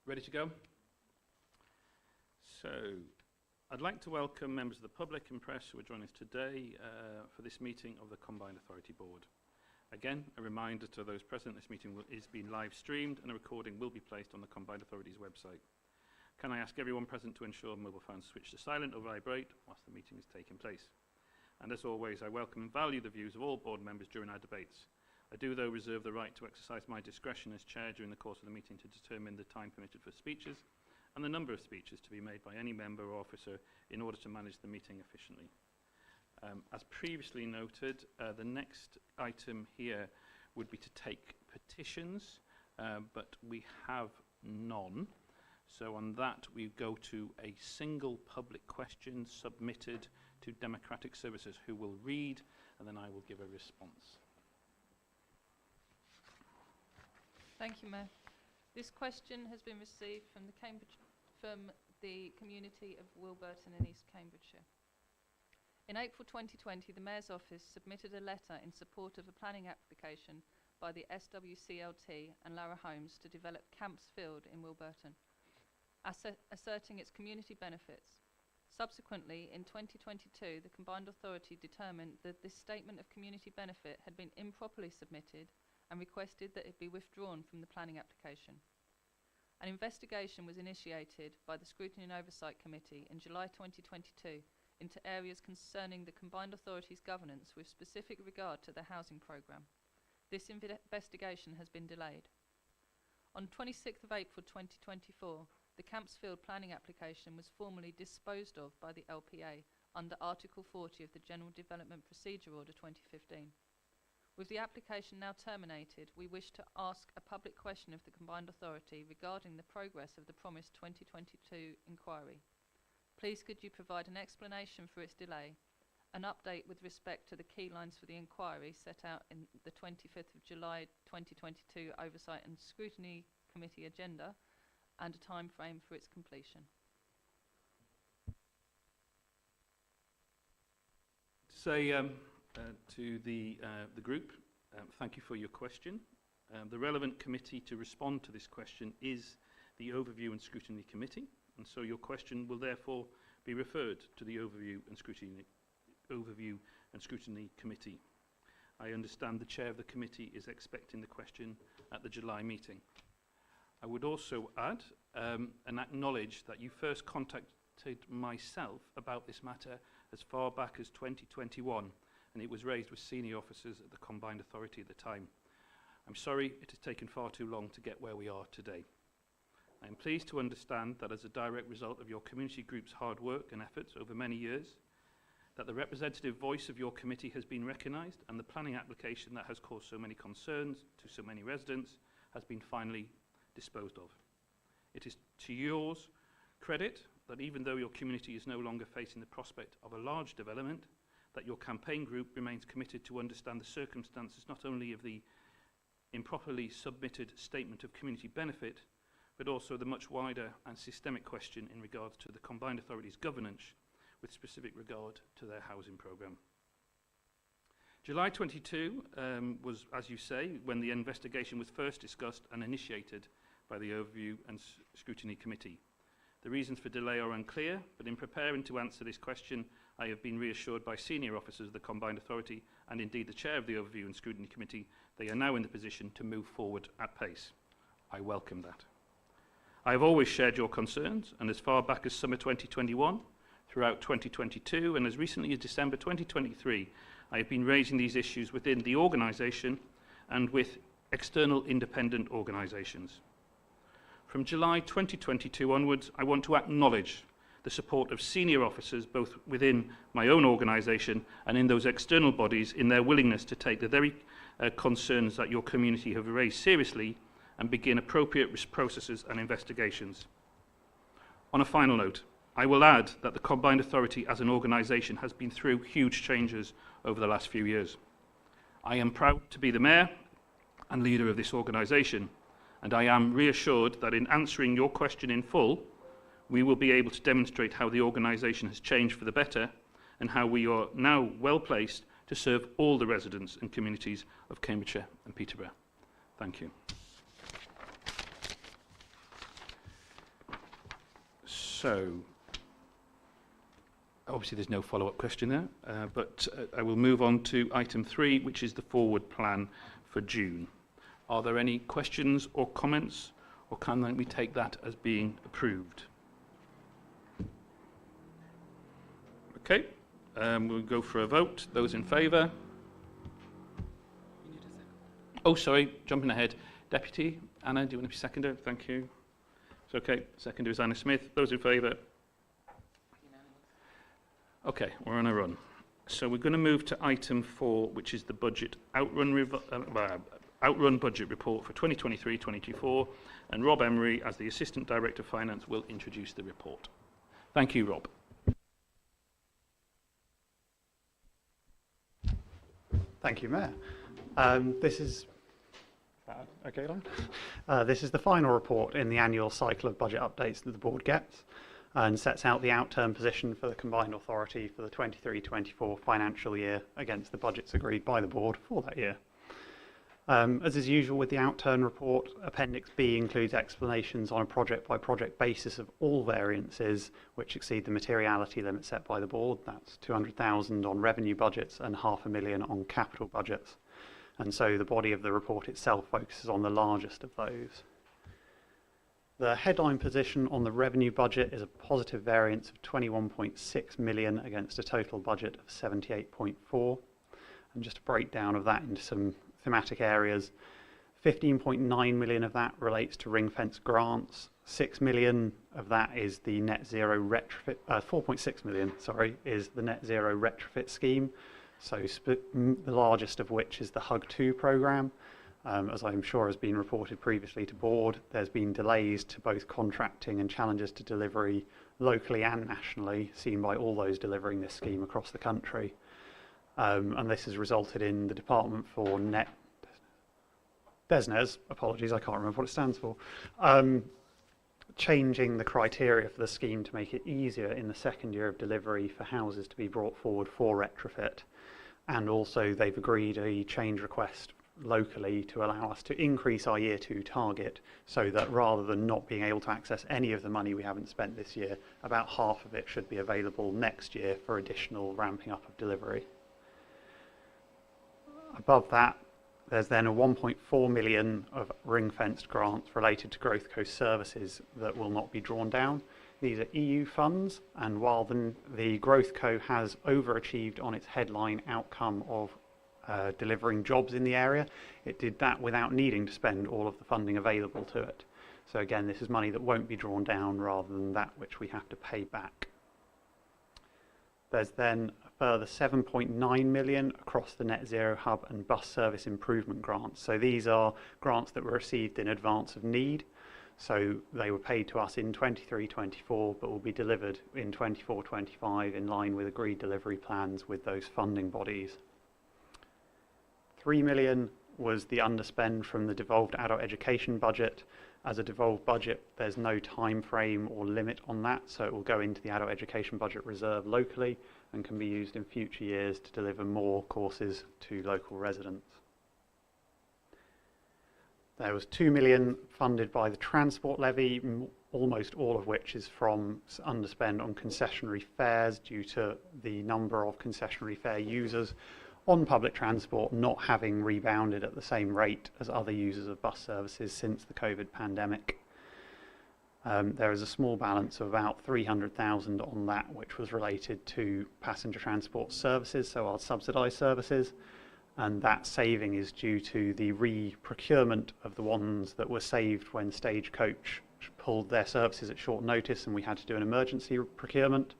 Ready to go? So, I'd like to welcome members of the public and press who are joining us today for this meeting of the Combined Authority Board. Again, a reminder to those present, this meeting is being live streamed and a recording will be placed on the Combined Authority's website. Can I ask everyone present to ensure mobile phones switch to silent or vibrate whilst the meeting is taking place? And as always, I welcome and value the views of all board members during our debates. I do, though, reserve the right to exercise my discretion as chair during the course of the meeting to determine the time permitted for speeches and the number of speeches to be made by any member or officer in order to manage the meeting efficiently. As previously noted, the next item here would be to take petitions, but we have none. So on that, we go to a single public question submitted to Democratic Services, who will read, and then I will give a response. Thank you, Mayor. This question has been received from the community of Wilburton in East Cambridgeshire. In April 2020, the Mayor's Office submitted a letter in support of a planning application by the SWCLT and Lara Homes to develop Camps Field in Wilburton, asserting its community benefits. Subsequently, in 2022, the Combined Authority determined that this statement of community benefit had been improperly submitted and requested that it be withdrawn from the planning application. An investigation was initiated by the Scrutiny and Oversight Committee in July 2022 into areas concerning the Combined Authority's governance with specific regard to the housing programme. This investigation has been delayed. On 26th of April 2024, the Campsfield planning application was formally disposed of by the LPA under Article 40 of the General Development Procedure Order 2015. With the application now terminated, we wish to ask a public question of the Combined Authority regarding the progress of the promised 2022 inquiry. Please could you provide an explanation for its delay, an update with respect to the key lines for the inquiry set out in the 25th of July 2022 Oversight and Scrutiny Committee agenda, and a time frame for its completion. Say to the group, thank you for your question. The relevant committee to respond to this question is the Overview and Scrutiny Committee, and so your question will therefore be referred to the Overview and Scrutiny Committee. I understand the chair of the committee is expecting the question at the July meeting. I would also add and acknowledge that you first contacted myself about this matter as far back as 2021, and it was raised with senior officers at the Combined Authority at the time. I'm sorry it has taken far too long to get where we are today. I am pleased to understand that as a direct result of your community group's hard work and efforts over many years, that the representative voice of your committee has been recognised and the planning application that has caused so many concerns to so many residents has been finally disposed of. It is to yours credit that even though your community is no longer facing the prospect of a large development, that your campaign group remains committed to understand the circumstances not only of the improperly submitted statement of community benefit, but also the much wider and systemic question in regards to the Combined Authority's governance with specific regard to their housing programme. July 22 was, as you say, when the investigation was first discussed and initiated by the Overview and Scrutiny Committee. The reasons for delay are unclear, but in preparing to answer this question, I have been reassured by senior officers of the Combined Authority and indeed the chair of the Overview and Scrutiny Committee they are now in the position to move forward at pace. I welcome that. I have always shared your concerns, and as far back as summer 2021, throughout 2022, and as recently as December 2023, I have been raising these issues within the organisation and with external independent organisations. From July 2022 onwards, I want to acknowledge the support of senior officers both within my own organisation and in those external bodies in their willingness to take the very concerns that your community have raised seriously and begin appropriate processes and investigations. On a final note, I will add that the Combined Authority as an organisation has been through huge changes over the last few years. I am proud to be the Mayor and leader of this organisation, and I am reassured that in answering your question in full, we will be able to demonstrate how the organisation has changed for the better and how we are now well placed to serve all the residents and communities of Cambridgeshire and Peterborough. Thank you. So, obviously there's no follow-up question there, but I will move on to item 3, which is the forward plan for June. Are there any questions or comments, or can we take that as being approved? Okay, we'll go for a vote. Those in favour? Oh, sorry, jumping ahead. Deputy, Anna, do you want to be seconder? Thank you. It's okay. Seconder is Anna Smith. Those in favour? Okay, we're on a run. So we're going to move to item 4, which is the budget outrun budget report for 2023-2024, and Rob Emery, as the Assistant Director of Finance, will introduce the report. Thank you, Rob. Thank you, Mayor. This is the final report in the annual cycle of budget updates that the board gets, and sets out the outturn position for the combined authority for the 23-24 financial year against the budgets agreed by the board for that year. As is usual with the outturn report, Appendix B includes explanations on a project-by-project basis of all variances which exceed the materiality limit set by the board. That's 200,000 on revenue budgets and £500,000 on capital budgets. And so the body of the report itself focuses on the largest of those. The headline position on the revenue budget is a positive variance of 21.6 million against a total budget of 78.4. And just a breakdown of that into some thematic areas. 15.9 million of that relates to ring-fence grants. 6 million of that is the net zero retrofit, 4.6 million, sorry, is the net zero retrofit scheme. So the largest of which is the HUG2 programme. As I'm sure has been reported previously to board, there's been delays to both contracting and challenges to delivery locally and nationally, seen by all those delivering this scheme across the country. And this has resulted in the Department for DESNZ, apologies, I can't remember what it stands for, changing the criteria for the scheme to make it easier in the second year of delivery for houses to be brought forward for retrofit. And also they've agreed a change request locally to allow us to increase our year 2 target, so that rather than not being able to access any of the money we haven't spent this year, about half of it should be available next year for additional ramping up of delivery. Above that, there's then a 1.4 million of ring-fenced grants related to Growth Co services that will not be drawn down. These are EU funds, and while the Growth Co has overachieved on its headline outcome of delivering jobs in the area, it did that without needing to spend all of the funding available to it. So again, this is money that won't be drawn down rather than that which we have to pay back. There's then a further 7.9 million across the Net Zero Hub and bus service improvement grants. So these are grants that were received in advance of need. So they were paid to us in 23-24, but will be delivered in 24-25 in line with agreed delivery plans with those funding bodies. 3 million was the underspend from the devolved adult education budget. As a devolved budget, there's no time frame or limit on that, so it will go into the adult education budget reserve locally and can be used in future years to deliver more courses to local residents. There was 2 million funded by the transport levy, almost all of which is from underspend on concessionary fares due to the number of concessionary fare users on public transport not having rebounded at the same rate as other users of bus services since the COVID pandemic. There is a small balance of about 300,000 on that, which was related to passenger transport services, so our subsidised services, and that saving is due to the re-procurement of the ones that were saved when Stagecoach pulled their services at short notice and we had to do an emergency procurement.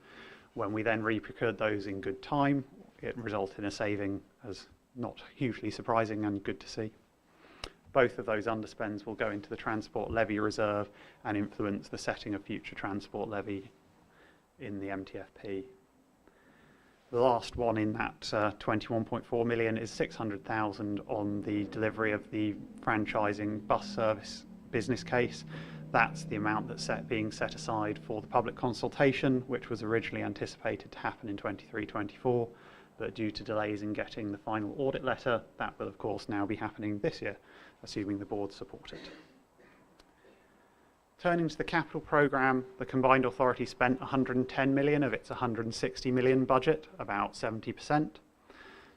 When we then re-procured those in good time, it resulted in a saving, as not hugely surprising and good to see. Both of those underspends will go into the transport levy reserve and influence the setting of future transport levy in the MTFP. The last one in that 21.4 million is 600,000 on the delivery of the franchising bus service business case. That's the amount that's being set aside for the public consultation, which was originally anticipated to happen in 23-24. But due to delays in getting the final audit letter, that will of course now be happening this year, assuming the board support it. Turning to the capital programme, the combined authority spent 110 million of its 160 million budget, about 70%.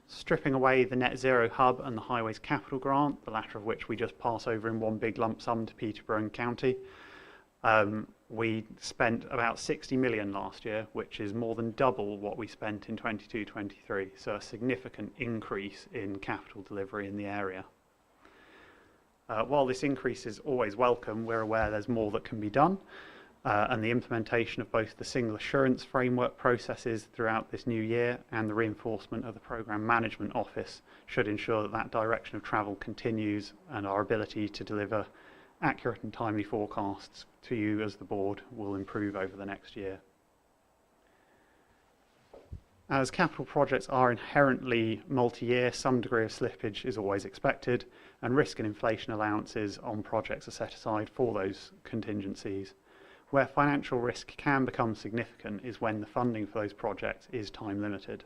Stripping away the net zero hub and the highways capital grant, the latter of which we just pass over in one big lump sum to Peterborough and County, we spent about 60 million last year, which is more than double what we spent in 22-23, so a significant increase in capital delivery in the area. While this increase is always welcome, we're aware there's more that can be done, and the implementation of both the single assurance framework processes throughout this new year and the reinforcement of the Programme Management Office should ensure that that direction of travel continues and our ability to deliver accurate and timely forecasts to you as the board will improve over the next year. As capital projects are inherently multi-year, some degree of slippage is always expected, and risk and inflation allowances on projects are set aside for those contingencies. Where financial risk can become significant is when the funding for those projects is time limited.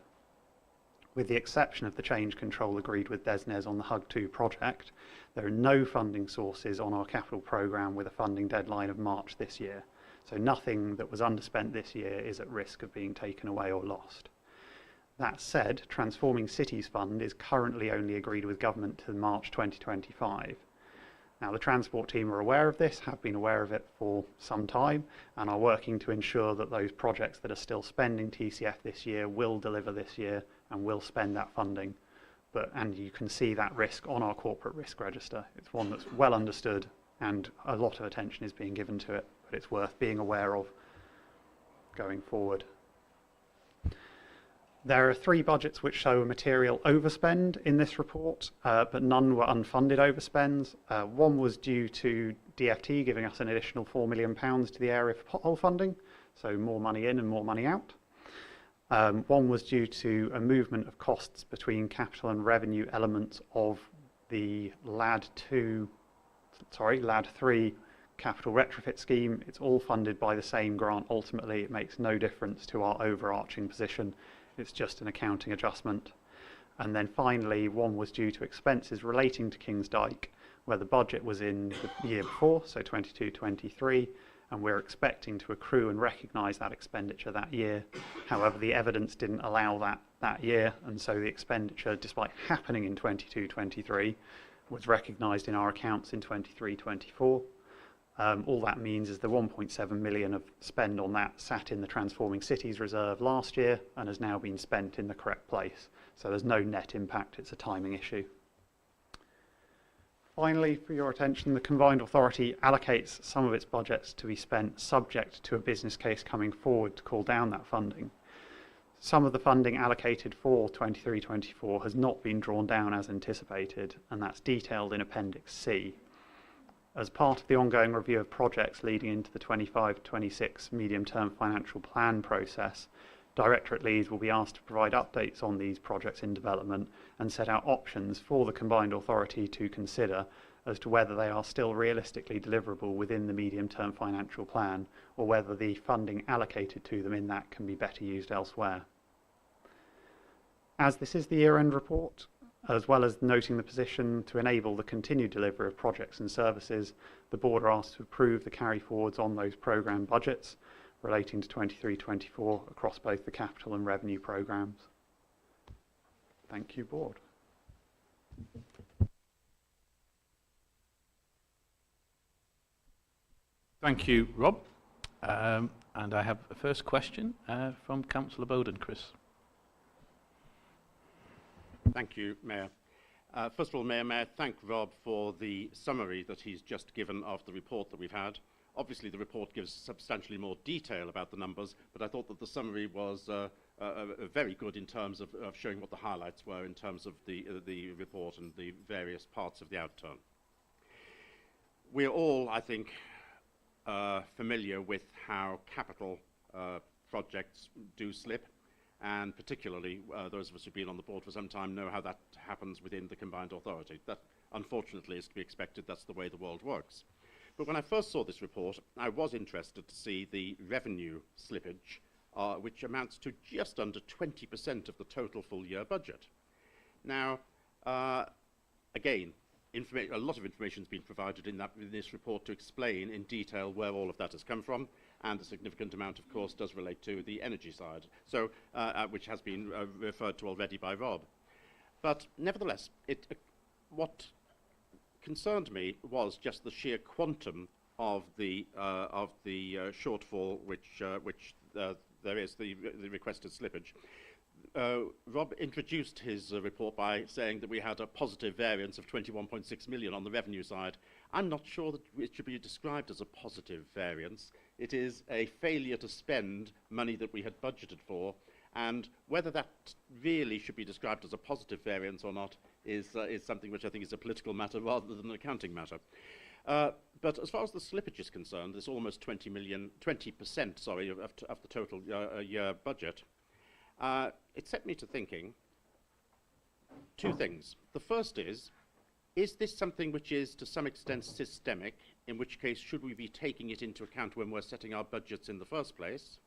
With the exception of the change control agreed with DESNZ on the HUG 2 project, there are no funding sources on our capital programme with a funding deadline of March this year, so nothing that was underspent this year is at risk of being taken away or lost. That said, Transforming Cities Fund is currently only agreed with government to March 2025. Now, the transport team are aware of this, have been aware of it for some time, and are working to ensure that those projects that are still spending TCF this year will deliver this year and will spend that funding. And you can see that risk on our corporate risk register. It's one that's well understood and a lot of attention is being given to it, but it's worth being aware of going forward. There are 3 budgets which show a material overspend in this report, but none were unfunded overspends. One was due to DFT giving us an additional £4 million to the area for pothole funding, so more money in and more money out. One was due to a movement of costs between capital and revenue elements of the LAD 3 capital retrofit scheme. It's all funded by the same grant. Ultimately, it makes no difference to our overarching position. It's just an accounting adjustment. And then finally, one was due to expenses relating to King's Dyke, where the budget was in the year before, so 22-23, and we're expecting to accrue and recognise that expenditure that year. However, the evidence didn't allow that year, and so the expenditure, despite happening in 22-23, was recognised in our accounts in 23-24. All that means is the 1.7 million of spend on that sat in the Transforming Cities reserve last year and has now been spent in the correct place. So there's no net impact, it's a timing issue. Finally, for your attention, the Combined Authority allocates some of its budgets to be spent subject to a business case coming forward to call down that funding. Some of the funding allocated for 23-24 has not been drawn down as anticipated, and that's detailed in Appendix C. As part of the ongoing review of projects leading into the 25-26 medium-term financial plan process, Directorate Leads will be asked to provide updates on these projects in development and set out options for the Combined Authority to consider as to whether they are still realistically deliverable within the medium-term financial plan or whether the funding allocated to them in that can be better used elsewhere. As this is the year-end report, as well as noting the position to enable the continued delivery of projects and services, the board are asked to approve the carry forwards on those programme budgets relating to 23-24 across both the capital and revenue programmes. Thank you, board. Thank you, Rob. And I have a first question from Councillor Bowden. Chris. Thank you, Mayor. First of all, Mayor, may I thank Rob for the summary that he's just given of the report that we've had. Obviously, the report gives substantially more detail about the numbers, but I thought that the summary was very good in terms of showing what the highlights were in terms of the report and the various parts of the outturn. We're all, I think, familiar with how capital projects do slip, and particularly those of us who've been on the board for some time know how that happens within the Combined Authority. That, unfortunately, is to be expected. That's the way the world works. But when I first saw this report, I was interested to see the revenue slippage, which amounts to just under 20% of the total full-year budget. Now, again, a lot of information has been provided in this report to explain in detail where all of that has come from, and a significant amount, of course, does relate to the energy side, so which has been referred to already by Rob. But nevertheless, what concerned me was just the sheer quantum of the shortfall which there is, the requested slippage. Rob introduced his report by saying that we had a positive variance of 21.6 million on the revenue side. I'm not sure that it should be described as a positive variance. It is a failure to spend money that we had budgeted for, and whether that really should be described as a positive variance or not is something which I think is a political matter rather than an accounting matter. But as far as the slippage is concerned, there's almost 20%, sorry, of the total year budget. It set me to thinking two things. The first is this something which is to some extent systemic, in which case should we be taking it into account when we're setting our budgets in the first place?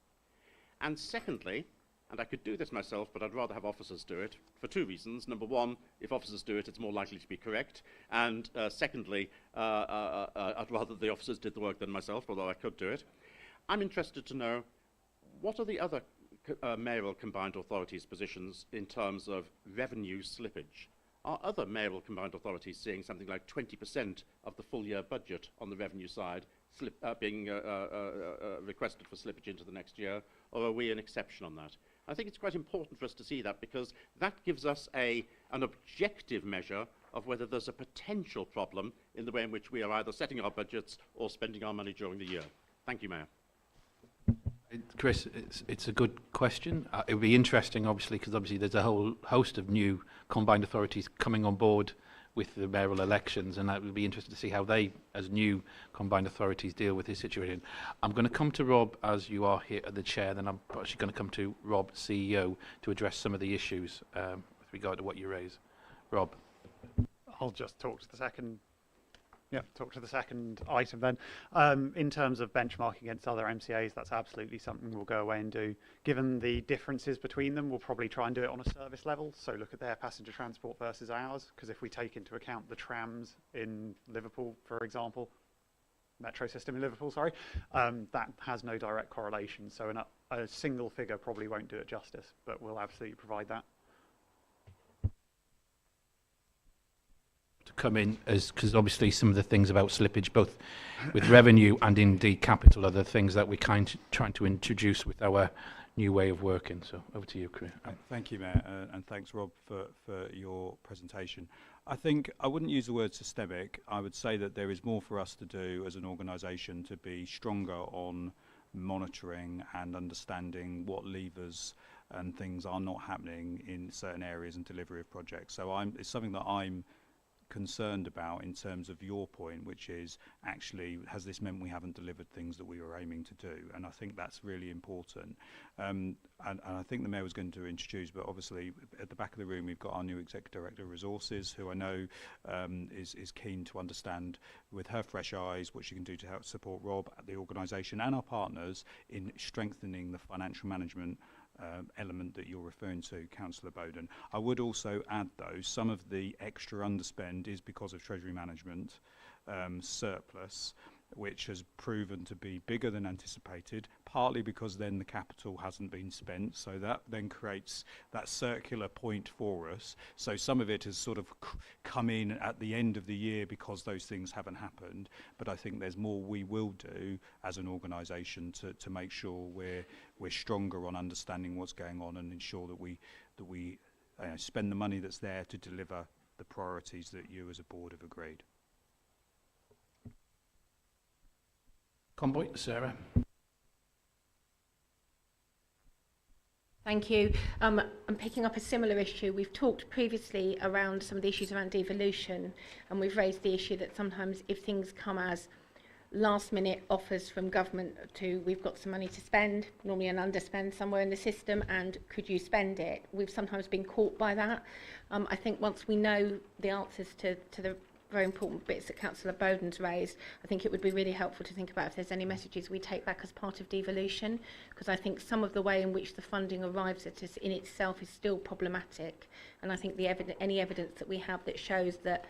And secondly, and I could do this myself, but I'd rather have officers do it, for two reasons. Number one, if officers do it, it's more likely to be correct. And secondly, I'd rather the officers did the work than myself, although I could do it. I'm interested to know, what are the other mayoral combined authorities' positions in terms of revenue slippage? Are other mayoral combined authorities seeing something like 20% of the full year budget on the revenue side being requested for slippage into the next year, or are we an exception on that? I think it's quite important for us to see that, because that gives us an objective measure of whether there's a potential problem in the way in which we are either setting our budgets or spending our money during the year. Thank you, Mayor. Chris, it's a good question. It would be interesting, obviously, because obviously there's a whole host of new combined authorities coming on board with the mayoral elections, and that would be interesting to see how they, as new combined authorities, deal with this situation. I'm going to come to Rob, as you are here at the chair, then I'm actually going to come to Rob, CEO, to address some of the issues with regard to what you raise. Rob. I'll just talk to the second. Yeah, talk to the second item then. In terms of benchmarking against other MCAs, that's absolutely something we'll go away and do. Given the differences between them, we'll probably try and do it on a service level. So look at their passenger transport versus ours, because if we take into account the trams in Liverpool, for example, metro system in Liverpool, sorry, that has no direct correlation. So a single figure probably won't do it justice, but we'll absolutely provide that. To come in, as because obviously some of the things about slippage, both with revenue and indeed capital, are the things that we're trying to introduce with our new way of working. So over to you, Chris. Thank you, Mayor, and thanks, Rob, for your presentation. I think I wouldn't use the word systemic. I would say that there is more for us to do as an organisation to be stronger on monitoring and understanding what levers and things are not happening in certain areas and delivery of projects. So it's something that I'm concerned about in terms of your point, which is actually, has this meant we haven't delivered things that we were aiming to do? And I think that's really important. And I think the Mayor was going to introduce, but obviously at the back of the room we've got our new Executive Director of Resources, who I know is keen to understand with her fresh eyes what she can do to help support Rob, the organisation and our partners in strengthening the financial management element that you're referring to, Councillor Bowden. I would also add, though, some of the extra underspend is because of Treasury Management surplus, which has proven to be bigger than anticipated, partly because then the capital hasn't been spent, so that then creates that circular point for us. So some of it has sort of come in at the end of the year because those things haven't happened, but I think there's more we will do as an organisation to make sure we're stronger on understanding what's going on and ensure that we spend the money that's there to deliver the priorities that you as a board have agreed. Convoy, Sarah. Thank you. I'm picking up a similar issue. We've talked previously around some of the issues around devolution, and we've raised the issue that sometimes if things come as last-minute offers from government to we've got some money to spend, normally an underspend somewhere in the system, and could you spend it? We've sometimes been caught by that. I think once we know the answers to the very important bits that Councillor Bowden's raised, I think it would be really helpful to think about if there's any messages we take back as part of devolution, because I think some of the way in which the funding arrives at us in itself is still problematic, and I think any evidence that we have that shows that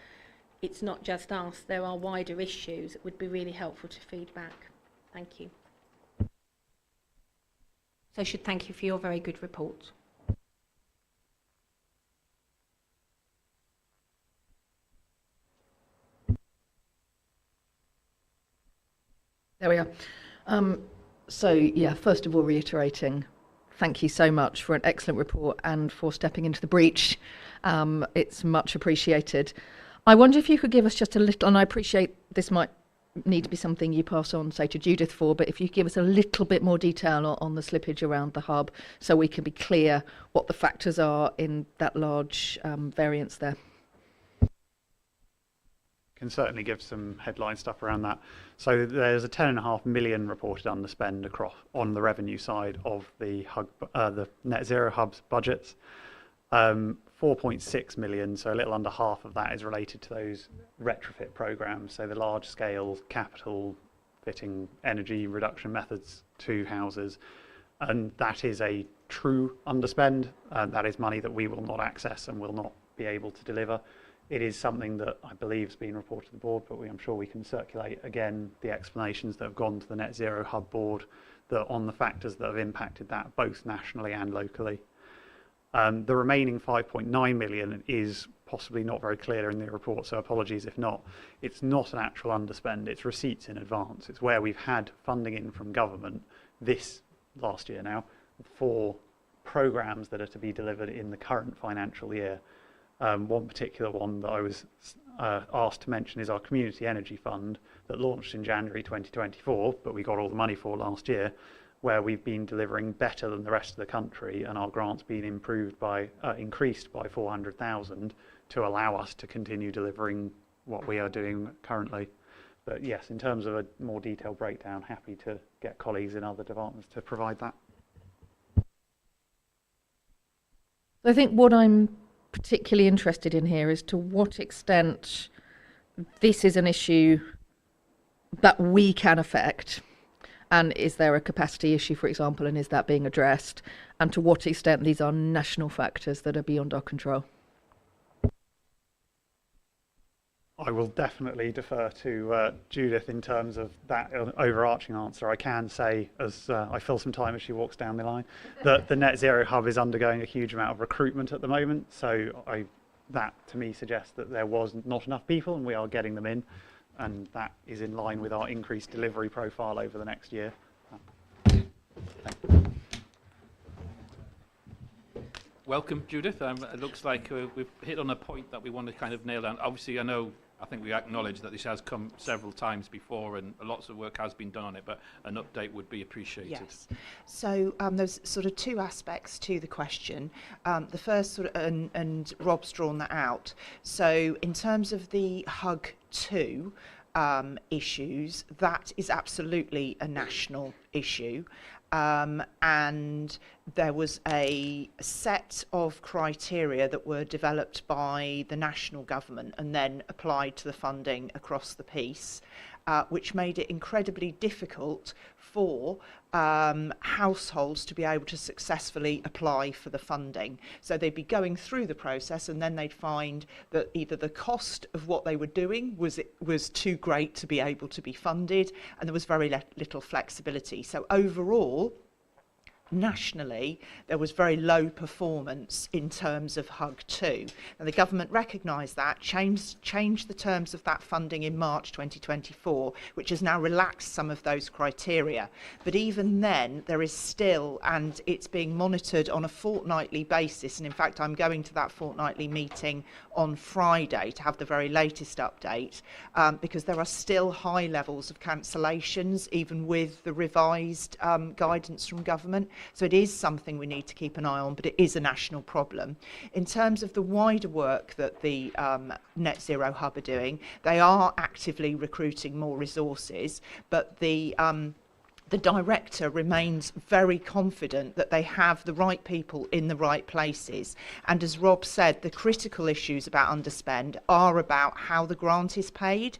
it's not just us, there are wider issues. It would be really helpful to feed back. Thank you. So I should thank you for your very good report. There we are. So, yeah, first of all, reiterating, thank you so much for an excellent report and for stepping into the breach. It's much appreciated. I wonder if you could give us just a little, and I appreciate this might need to be something you pass on, say, to Judith for, but if you give us a little bit more detail on the slippage around the hub so we can be clear what the factors are in that large variance there. Can certainly give some headline stuff around that. So there's a 10.5 million reported underspend across on the revenue side of the net zero hubs budgets. 4.6 million, so a little under half of that is related to those retrofit programs, so the large scale capital fitting energy reduction methods to houses, and that is a true underspend. That is money that we will not access and will not be able to deliver. It is something that I believe has been reported to the board, but I'm sure we can circulate again the explanations that have gone to the Net Zero Hub board that on the factors that have impacted that both nationally and locally. The remaining 5.9 million is possibly not very clear in the report, so apologies if not. It's not an actual underspend, it's receipts in advance. It's where we've had funding in from government this last year now for programmes that are to be delivered in the current financial year. One particular one that I was asked to mention is our Community Energy Fund that launched in January 2024, but we got all the money for last year, where we've been delivering better than the rest of the country, and our grant's been increased by 400,000 to allow us to continue delivering what we are doing currently. But yes, in terms of a more detailed breakdown, happy to get colleagues in other departments to provide that. I think what I'm particularly interested in here is to what extent this is an issue that we can affect, and is there a capacity issue, for example, and is that being addressed, and to what extent these are national factors that are beyond our control. I will definitely defer to Judith in terms of that overarching answer. I can say, as I fill some time as she walks down the line, that the Net Zero Hub is undergoing a huge amount of recruitment at the moment. So that to me suggests that there was not enough people and we are getting them in. And that is in line with our increased delivery profile over the next year. Welcome, Judith. It looks like we've hit on a point that we want to kind of nail down. Obviously, I think we acknowledge that this has come several times before and lots of work has been done on it, but an update would be appreciated. Yes. So there's sort of two aspects to the question. The first sort of, and Rob's drawn that out. So in terms of the HUG 2 issues, that is absolutely a national issue. And there was a set of criteria that were developed by the national government and then applied to the funding across the piece, which made it incredibly difficult for households to be able to successfully apply for the funding. So they'd be going through the process and then they'd find that either the cost of what they were doing was too great to be able to be funded, and there was very little flexibility. So overall, nationally, there was very low performance in terms of HUG 2. And the government recognised that, changed the terms of that funding in March 2024, which has now relaxed some of those criteria. But even then, there is still, and it's being monitored on a fortnightly basis, and in fact, I'm going to that fortnightly meeting on Friday to have the very latest update, because there are still high levels of cancellations, even with the revised guidance from government. So it is something we need to keep an eye on, but it is a national problem. In terms of the wider work that the Net Zero Hub are doing, they are actively recruiting more resources, but the the director remains very confident that they have the right people in the right places. And as Rob said, the critical issues about underspend are about how the grant is paid.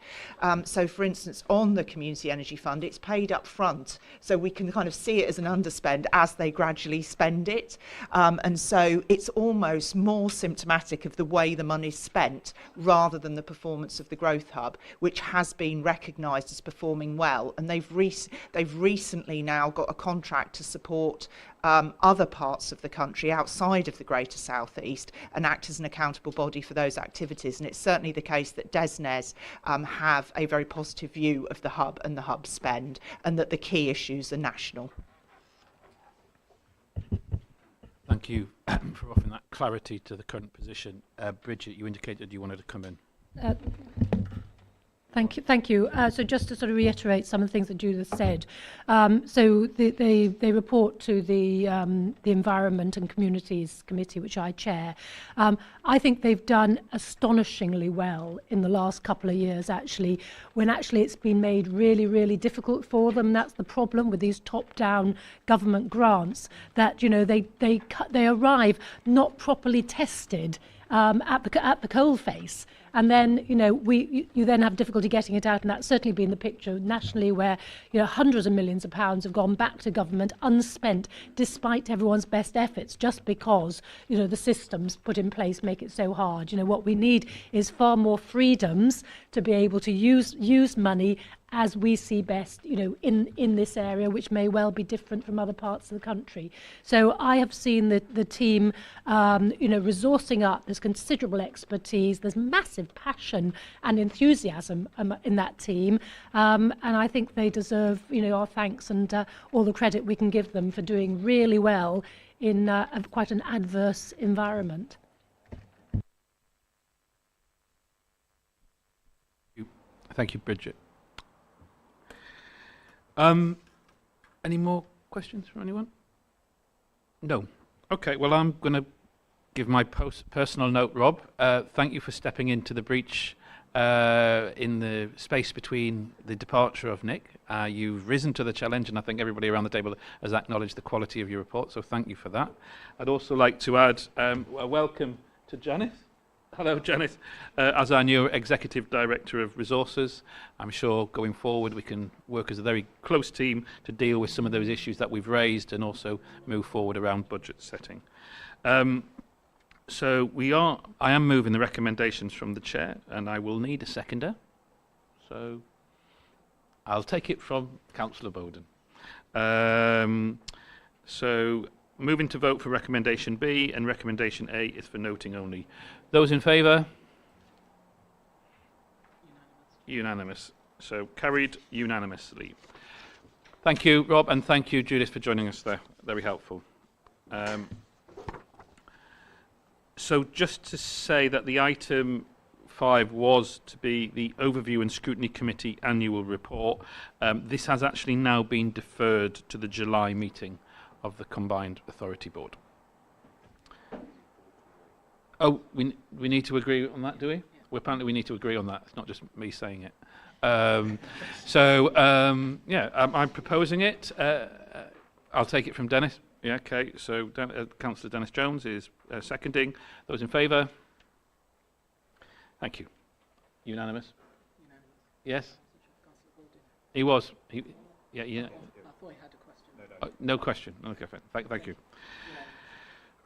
So for instance, on the Community Energy Fund, it's paid up front. So we can kind of see it as an underspend as they gradually spend it. And so it's almost more symptomatic of the way the money's spent rather than the performance of the Growth Hub, which has been recognised as performing well. And they've recently now got a contract to support other parts of the country outside of the Greater South East and act as an accountable body for those activities. And it's certainly the case that DESNZ have a very positive view of the hub and the hub spend, and that the key issues are national. Thank you for offering that clarity to the current position. Bridget, you indicated you wanted to come in. Thank you. So just to sort of reiterate some of the things that Judith said. So they report to the Environment and Communities Committee, which I chair. I think they've done astonishingly well in the last couple of years, actually, when actually it's been made really, really difficult for them. That's the problem with these top-down government grants, that, you know, they arrive not properly tested at the coalface. And then, you know, you then have difficulty getting it out, and that's certainly been the picture nationally, where, you know, hundreds of millions of pounds have gone back to government unspent, despite everyone's best efforts, just because, you know, the systems put in place make it so hard. You know, what we need is far more freedoms to be able to use money as we see best, you know, in this area, which may well be different from other parts of the country. So I have seen the team, you know, resourcing up. There's considerable expertise. There's massive passion and enthusiasm in that team, and I think they deserve, you know, our thanks and all the credit we can give them for doing really well in quite an adverse environment. Thank you, Bridget. Any more questions from anyone? No. Okay, well, I'm going to give my personal note, Rob. Thank you for stepping into the breach in the space between the departure of Nick. You've risen to the challenge, and I think everybody around the table has acknowledged the quality of your report, so thank you for that. I'd also like to add a welcome to Janice. Hello, Janice. As our new Executive Director of Resources, I'm sure going forward we can work as a very close team to deal with some of those issues that we've raised and also move forward around budget setting. So I am moving the recommendations from the Chair, and I will need a seconder. So I'll take it from Councillor Bowden. So moving to vote for recommendation B, and recommendation A is for noting only. Those in favour? Unanimous. So carried unanimously. Thank you, Rob, and thank you, Judith, for joining us there. Very helpful. So just to say that the item 5 was to be the Overview and Scrutiny Committee annual report. This has actually now been deferred to the July meeting of the Combined Authority Board. Oh, we need to agree on that, do we? Well, apparently we need to agree on that. It's not just me saying it. Yeah, I'm proposing it. I'll take it from Dennis. Yeah, okay. So Councillor Dennis Jones is seconding. Those in favour? Thank you. Unanimous? Yes? He was. Yeah. I thought he had a question. No question. Okay, thank you.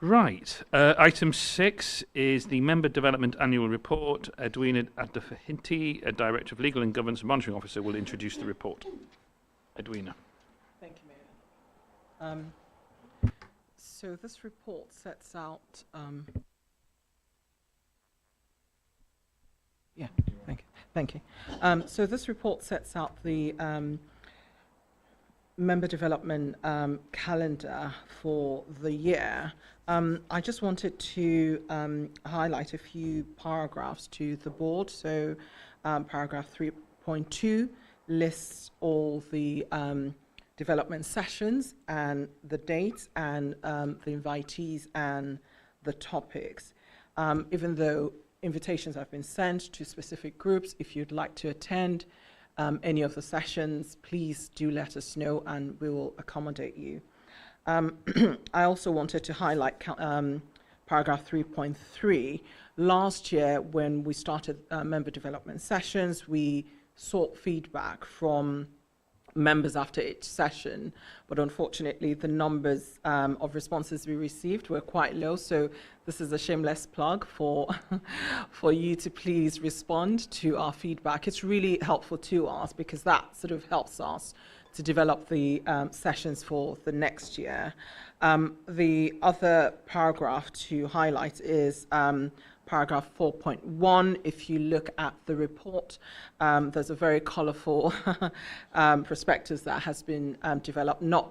Right. Item 6 is the Member Development Annual Report. Edwina Adafahinti, Director of Legal and Governance and Monitoring Officer, will introduce the report. Edwina. Thank you, Mayor. So this report sets out... Thank you. So this report sets out the member development calendar for the year. I just wanted to highlight a few paragraphs to the board. So paragraph 3.2 lists all the development sessions and the dates and the invitees and the topics. Even though invitations have been sent to specific groups, if you'd like to attend, any of the sessions, please do let us know and we will accommodate you. I also wanted to highlight paragraph 3.3. Last year, when we started member development sessions, we sought feedback from members after each session, but unfortunately the numbers of responses we received were quite low, so this is a shameless plug for for you to please respond to our feedback. It's really helpful to us because that sort of helps us to develop the sessions for the next year. The other paragraph to highlight is paragraph 4.1. If you look at the report, there's a very colourful prospectus that has been developed, not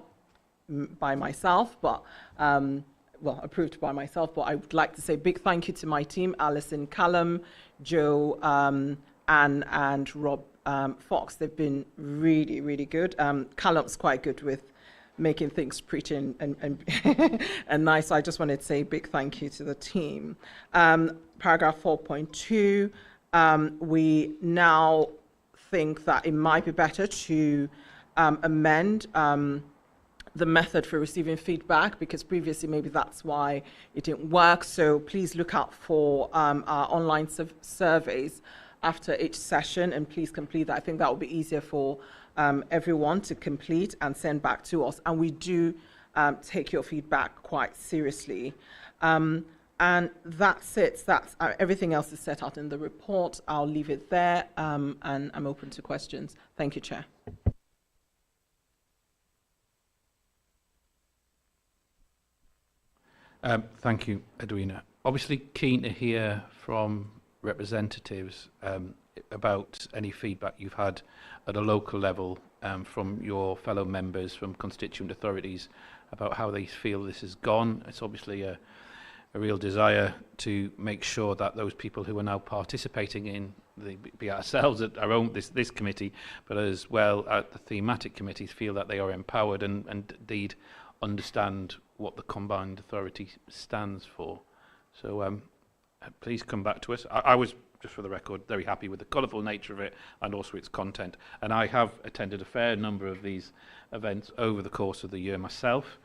by myself, but well, approved by myself, but I would like to say big thank you to my team, Alison Callum, Joe, Anne and Rob Fox. They've been really, really good. Callum's quite good with making things pretty and and nice. So I just wanted to say a big thank you to the team. Paragraph 4.2, we now think that it might be better to amend the method for receiving feedback, because previously maybe that's why it didn't work. So please look out for our online surveys after each session, and please complete that. I think that will be easier for everyone to complete and send back to us. And we do take your feedback quite seriously. And that's it. That's everything else is set out in the report. I'll leave it there, and I'm open to questions. Thank you, Chair. Thank you, Edwina. Obviously keen to hear from representatives about any feedback you've had at a local level from your fellow members, from constituent authorities, about how they feel this has gone. It's obviously a real desire to make sure that those people who are now participating in be ourselves at our own this committee, but as well at the thematic committees, feel that they are empowered and indeed understand what the combined authority stands for. So please come back to us. I was, just for the record, very happy with the colourful nature of it and also its content. And I have attended a fair number of these events over the course of the year myself.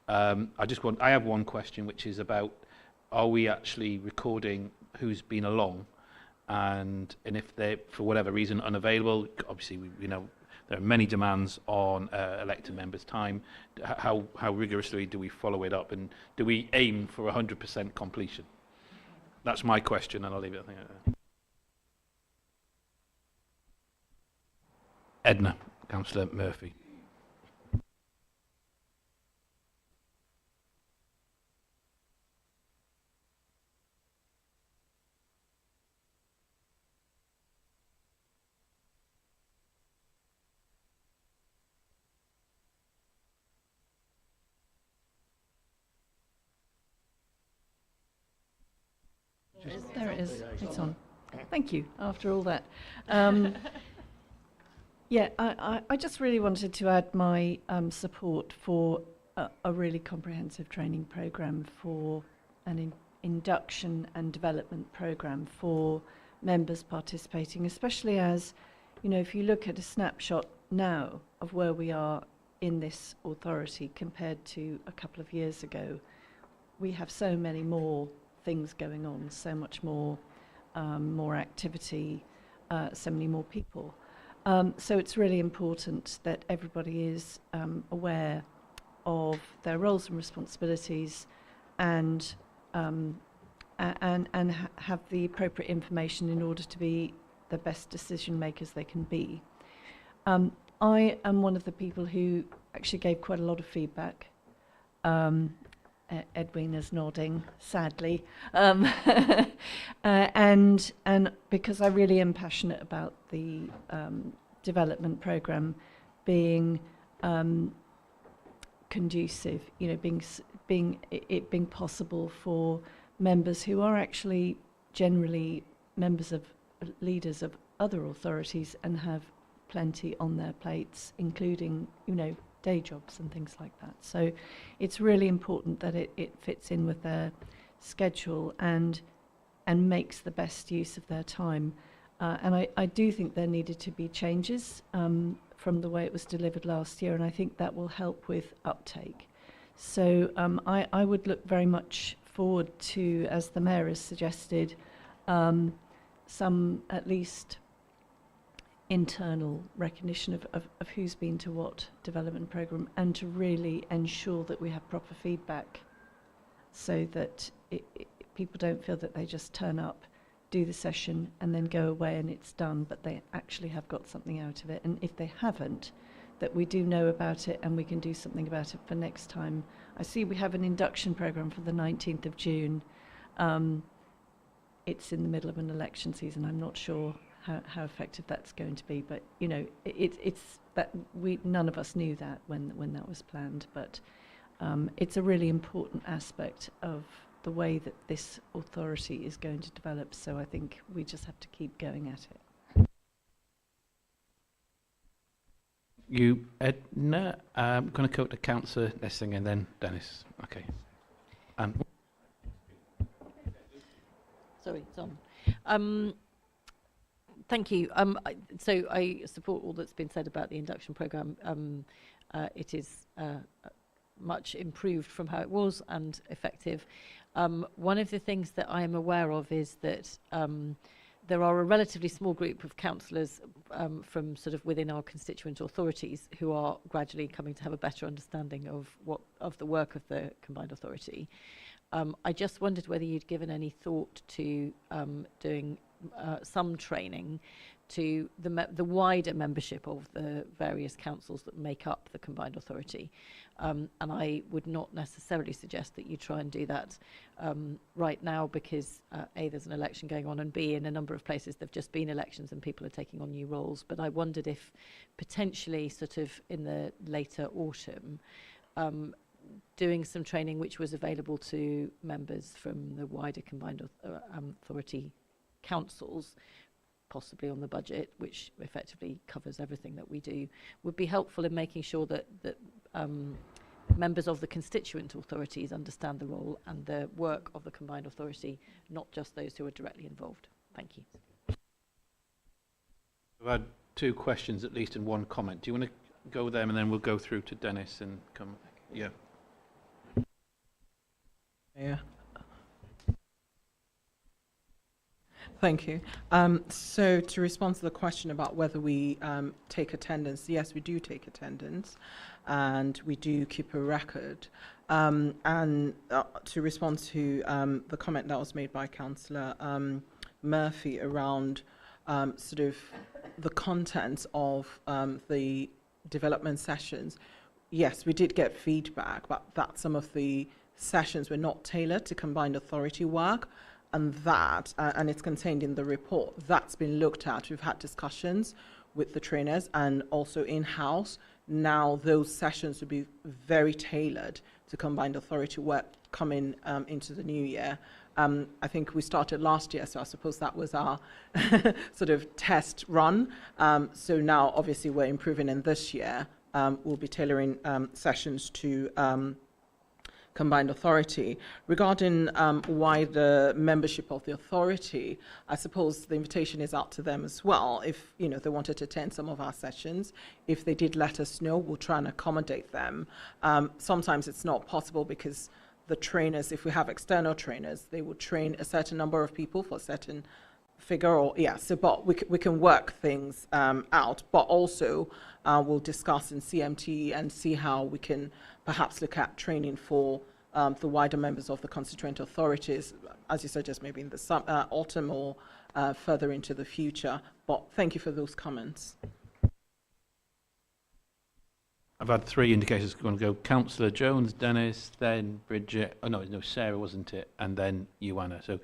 I have one question, which is about, are we actually recording who's been along? And if they're, for whatever reason, unavailable, obviously we know there are many demands on elected members' time. How rigorously do we follow it up, and do we aim for 100% completion? That's my question, and I'll leave it there. Edna, Councillor Murphy. There it is. It's on. Thank you. After all that. Yeah, I just really wanted to add my support for a really comprehensive training programme, for an induction and development programme for members participating, especially as, you know, if you look at a snapshot now of where we are in this authority compared to a couple of years ago, we have so many more things going on, so much more activity, so many more people. So it's really important that everybody is aware of their roles and responsibilities, and have the appropriate information in order to be the best decision makers they can be. I am one of the people who actually gave quite a lot of feedback. Edwina's nodding, sadly, and because I really am passionate about the development programme being conducive, you know, being possible for members who are actually generally members of leaders of other authorities and have plenty on their plates, including, you know, day jobs and things like that. So it's really important that it fits in with their schedule and makes the best use of their time. And I do think there needed to be changes from the way it was delivered last year, and I think that will help with uptake. So I would look very much forward to, as the Mayor has suggested, some at least internal recognition of who's been to what development programme, and to really ensure that we have proper feedback so that people don't feel that they just turn up, do the session and then go away and it's done, but they actually have got something out of it. And if they haven't, that we do know about it and we can do something about it for next time. I see we have an induction programme for the 19th of June. It's in the middle of an election season. I'm not sure how effective that's going to be, but you know, it's that none of us knew that when that was planned, but it's a really important aspect of the way that this authority is going to develop, so I think we just have to keep going at it. You, Edna, I'm going to go to Councillor Nessing and then Dennis. Okay. Sorry, it's on. Thank you. So I support all that's been said about the induction programme. It is much improved from how it was and effective. One of the things that I am aware of is that there are a relatively small group of councillors from sort of within our constituent authorities who are gradually coming to have a better understanding of the work of the combined authority. I just wondered whether you'd given any thought to doing some training to the wider membership of the various councils that make up the combined authority. And I would not necessarily suggest that you try and do that right now because A, there's an election going on, and B, in a number of places there've just been elections and people are taking on new roles. But I wondered if potentially sort of in the later autumn, doing some training which was available to members from the wider combined authority councils, possibly on the budget, which effectively covers everything that we do, would be helpful in making sure that members of the constituent authorities understand the role and the work of the combined authority, not just those who are directly involved. Thank you. I've had two questions at least and one comment. Do you want to go with them and then we'll go through to Dennis and come? Yeah. Yeah. Thank you. So to respond to the question about whether we take attendance, yes, we do take attendance and we do keep a record. And to respond to the comment that was made by Councillor Murphy around sort of the contents of the development sessions, yes, we did get feedback, but that some of the sessions were not tailored to combined authority work. And that, and it's contained in the report, that's been looked at. We've had discussions with the trainers and also in-house. Now those sessions will be very tailored to combined authority work coming into the new year. I think we started last year, so I suppose that was our sort of test run. So now obviously we're improving in this year. We'll be tailoring sessions to combined authority. Regarding wider membership of the authority, I suppose the invitation is out to them as well. If they wanted to attend some of our sessions, if they did let us know, we'll try and accommodate them. Sometimes it's not possible because the trainers, if we have external trainers, they will train a certain number of people for a certain figure, or but we can work things out, but also we'll discuss in CMT and see how we can perhaps look at training for the wider members of the constituent authorities, as you suggest, maybe in the autumn or further into the future. But thank you for those comments. I've had three indicators going to go. Councillor Jones, Dennis, then Bridget. Oh no, Sarah, wasn't it? And then you, Anna. So,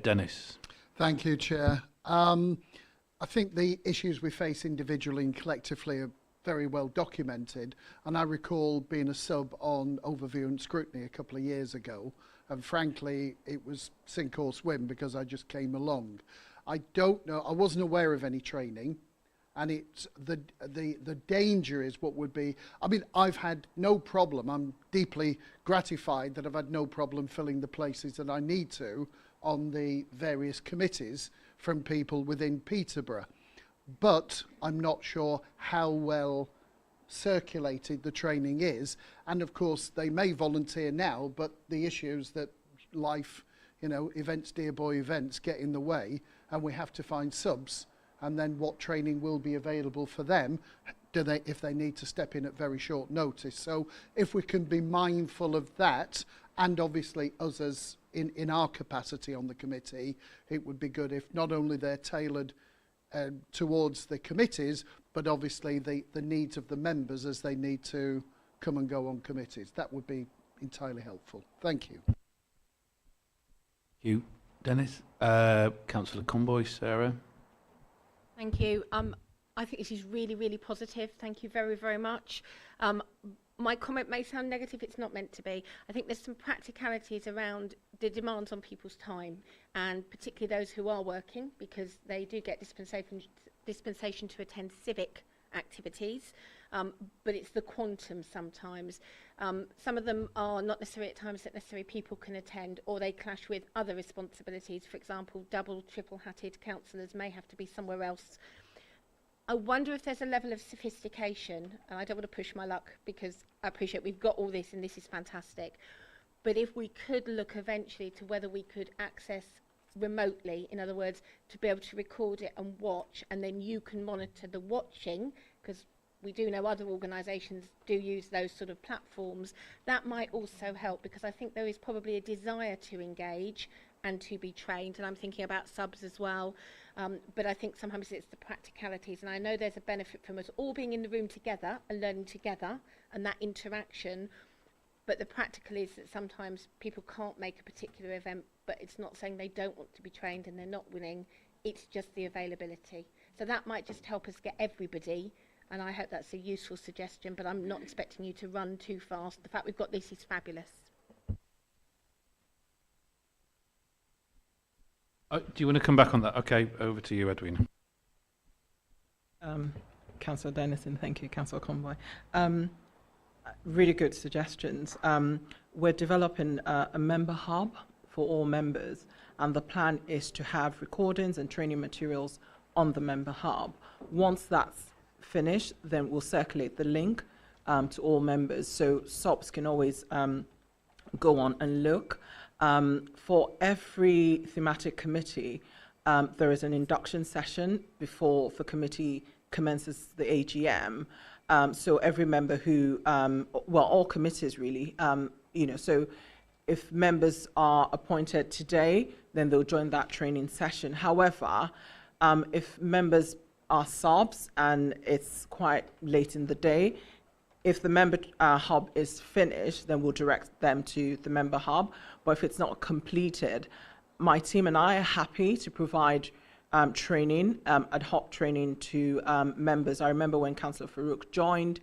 Dennis. Thank you, Chair. I think the issues we face individually and collectively are very well documented, and I recall being a sub on overview and scrutiny a couple of years ago, and frankly it was sink or swim because I just came along. I don't know, I wasn't aware of any training, and it's the danger is what would be, I mean, I've had no problem, I'm deeply gratified that I've had no problem filling the places that I need to on the various committees from people within Peterborough. But I'm not sure how well circulated the training is. And of course, they may volunteer now, but the issues that life, you know, events, dear boy events get in the way, and we have to find subs. And then what training will be available for them if they need to step in at very short notice. So if we can be mindful of that, and obviously us as in our capacity on the committee, it would be good if not only they're tailored towards the committees, but obviously the needs of the members as they need to come and go on committees. That would be entirely helpful. Thank you. Thank you, Dennis. Councillor Comboy, Sarah. Thank you. I think this is really, really positive. Thank you very, very much. My comment may sound negative, it's not meant to be. I think there's some practicalities around the demands on people's time, and particularly those who are working, because they do get dispensation to attend civic activities, but it's the quantum sometimes. Some of them are not necessarily at times that necessarily people can attend, or they clash with other responsibilities. For example, double, triple-hatted councillors may have to be somewhere else. I wonder if there's a level of sophistication, and I don't want to push my luck because I appreciate we've got all this and this is fantastic, but if we could look eventually to whether we could access remotely, in other words, to be able to record it and watch, and then you can monitor the watching, because we do know other organisations do use those sort of platforms, that might also help, because I think there is probably a desire to engage and to be trained, and I'm thinking about subs as well. But I think sometimes it's the practicalities, and I know there's a benefit from us all being in the room together and learning together and that interaction, but the practical is that sometimes people can't make a particular event, but it's not saying they don't want to be trained and they're not willing, it's just the availability. So that might just help us get everybody, and I hope that's a useful suggestion, but I'm not expecting you to run too fast. The fact we've got this is fabulous. Do you want to come back on that? Okay, over to you, Edwina. Councillor Dennison, thank you. Councillor Convoy. Really good suggestions. We're developing a member hub for all members, and the plan is to have recordings and training materials on the member hub. Once that's finished, then we'll circulate the link to all members, so SOPs can always go on and look. For every thematic committee, there is an induction session before the committee commences the AGM. So every member who, well, all committees really, you know, so if members are appointed today, then they'll join that training session. However, if members are subs and it's quite late in the day, if the member hub is finished, then we'll direct them to the member hub. But if it's not completed, my team and I are happy to provide training, ad hoc training to members. I remember when Councillor Farouk joined,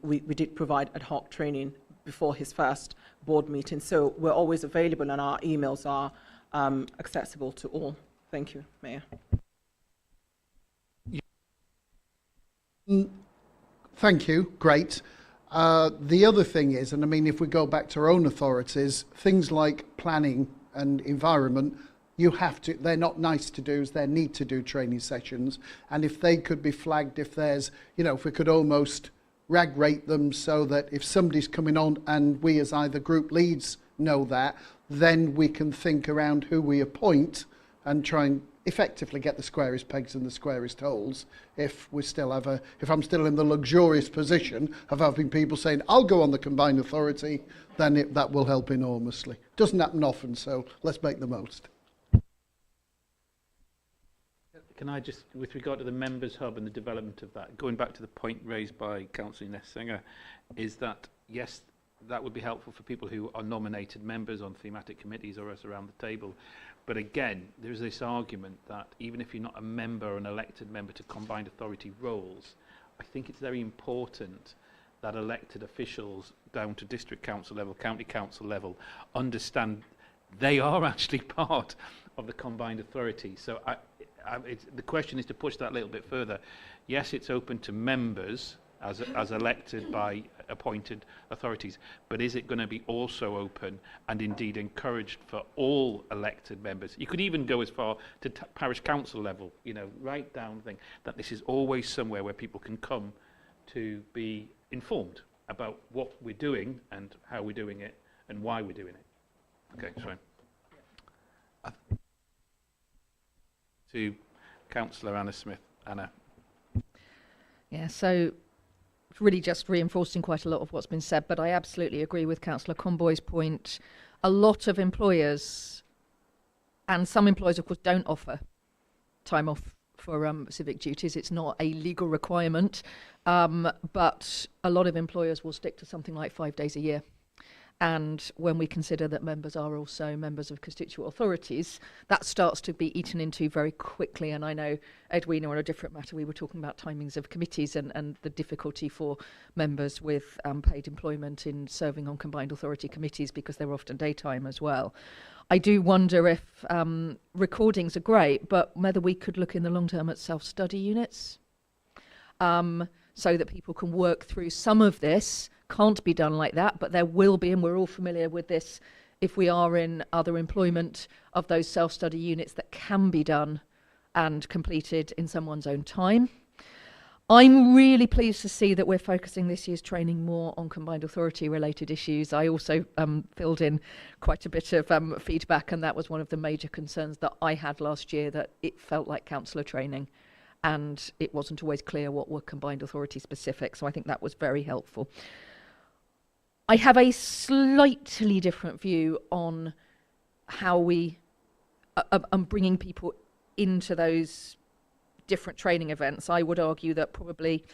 we did provide ad hoc training before his first board meeting. So we're always available, and our emails are accessible to all. Thank you, Mayor. Thank you. Great. The other thing is, and I mean, if we go back to our own authorities, things like planning and environment, you have to, they're not nice to do's, they need to do training sessions. And if they could be flagged, if there's, you know, if we could almost rag rate them so that if somebody's coming on and we as either group leads know that, then we can think around who we appoint and try and effectively get the squarest pegs and the squarest holes. If we still have if I'm still in the luxurious position of having people saying, I'll go on the combined authority, then that will help enormously. Doesn't happen often, so let's make the most. Can I just, with regard to the members hub and the development of that, going back to the point raised by Councillor Ness-Singer, is that, yes, that would be helpful for people who are nominated members on thematic committees or us around the table. But again, there's this argument that even if you're not a member or an elected member to combined authority roles, I think it's very important that elected officials down to district council level, county council level, understand they are actually part of the combined authority. So the question is to push that a little bit further. Yes, it's open to members as elected by appointed authorities, but is it going to be also open and indeed encouraged for all elected members? You could even go as far to parish council level, you know, right down the thing, that this is always somewhere where people can come to be informed about what we're doing and how we're doing it and why we're doing it. Okay, sorry. To Councillor Anna Smith. Anna. Yeah, so it's really just reinforcing quite a lot of what's been said, but I absolutely agree with Councillor Comboy's point. A lot of employers, and some employers of course don't offer time off for civic duties. It's not a legal requirement, but a lot of employers will stick to something like 5 days a year. And when we consider that members are also members of constituent authorities, that starts to be eaten into very quickly. And I know, Edwina, on a different matter, we were talking about timings of committees and the difficulty for members with paid employment in serving on combined authority committees because they're often daytime as well. I do wonder if recordings are great, but whether we could look in the long term at self-study units so that people can work through some of this. Can't be done like that, but there will be, and we're all familiar with this, if we are in other employment, of those self-study units that can be done and completed in someone's own time. I'm really pleased to see that we're focusing this year's training more on combined authority related issues. I also filled in quite a bit of feedback, and that was one of the major concerns that I had last year, that it felt like councillor training and it wasn't always clear what were combined authority specific. So I think that was very helpful. I have a slightly different view on how we are bringing people into those different training events. I would argue that probably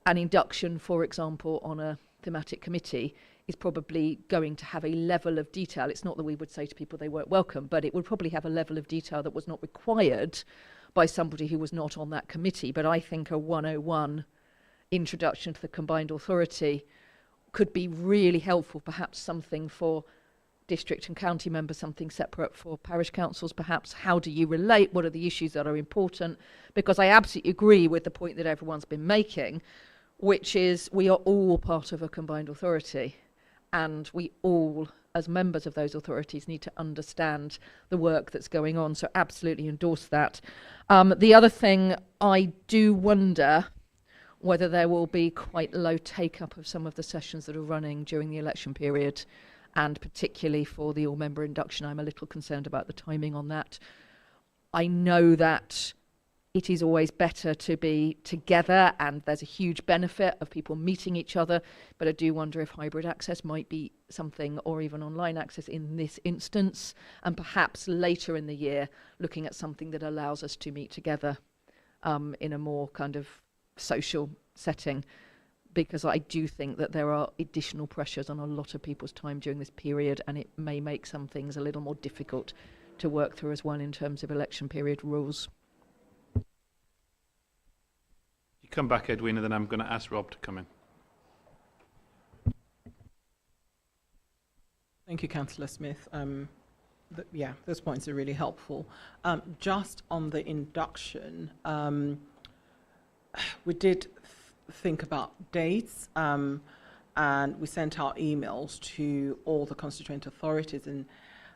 an induction, for example, on a thematic committee is probably going to have a level of detail. It's not that we would say to people they weren't welcome, but it would probably have a level of detail that was not required by somebody who was not on that committee. But I think a 101 introduction to the combined authority could be really helpful, perhaps something for district and county members, something separate for parish councils, perhaps. How do you relate? What are the issues that are important? Because I absolutely agree with the point that everyone's been making, which is we are all part of a combined authority, and we all, as members of those authorities, need to understand the work that's going on. So absolutely endorse that. The other thing, I do wonder whether there will be quite low take-up of some of the sessions that are running during the election period, and particularly for the all-member induction. I'm a little concerned about the timing on that. I know that it is always better to be together, and there's a huge benefit of people meeting each other, but I do wonder if hybrid access might be something, or even online access in this instance, and perhaps later in the year looking at something that allows us to meet together in a more kind of social setting, because I do think that there are additional pressures on a lot of people's time during this period, and it may make some things a little more difficult to work through as well in terms of election period rules. You come back, Edwina, then I'm going to ask Rob to come in. Thank you, Councillor Smith. Yeah, those points are really helpful. Just on the induction, we did think about dates, and we sent out emails to all the constituent authorities, and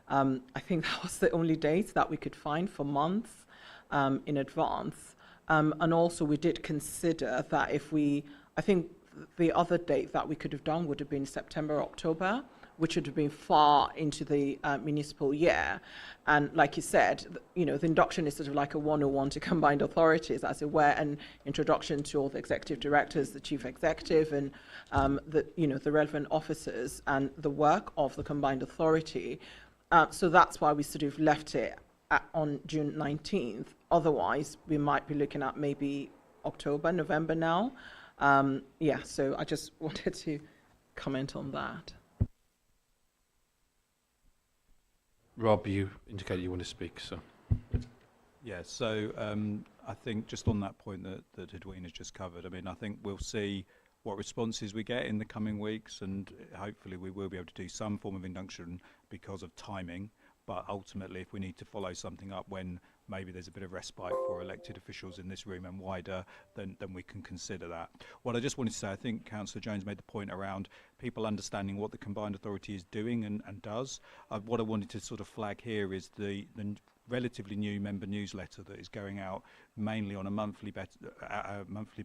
I think that was the only dates that we could find for months in advance. And also we did consider that I think the other date that we could have done would have been September, October, which would have been far into the municipal year. And like you said, the induction is sort of like a 101 to combined authorities, as it were, an introduction to all the executive directors, the chief executive, and the relevant officers and the work of the combined authority. So that's why we sort of left it on June 19th. Otherwise, we might be looking at maybe October, November now. Yeah, so I just wanted to comment on that. Rob, you indicated you want to speak, so. Yeah, so I think just on that point that Edwina's just covered, I mean, I think we'll see what responses we get in the coming weeks, and hopefully we will be able to do some form of induction because of timing. But ultimately, if we need to follow something up when maybe there's a bit of respite for elected officials in this room and wider, then we can consider that. What I just wanted to say, I think Councillor Jones made the point around people understanding what the combined authority is doing and does. What I wanted to sort of flag here is the relatively new member newsletter that is going out mainly on a monthly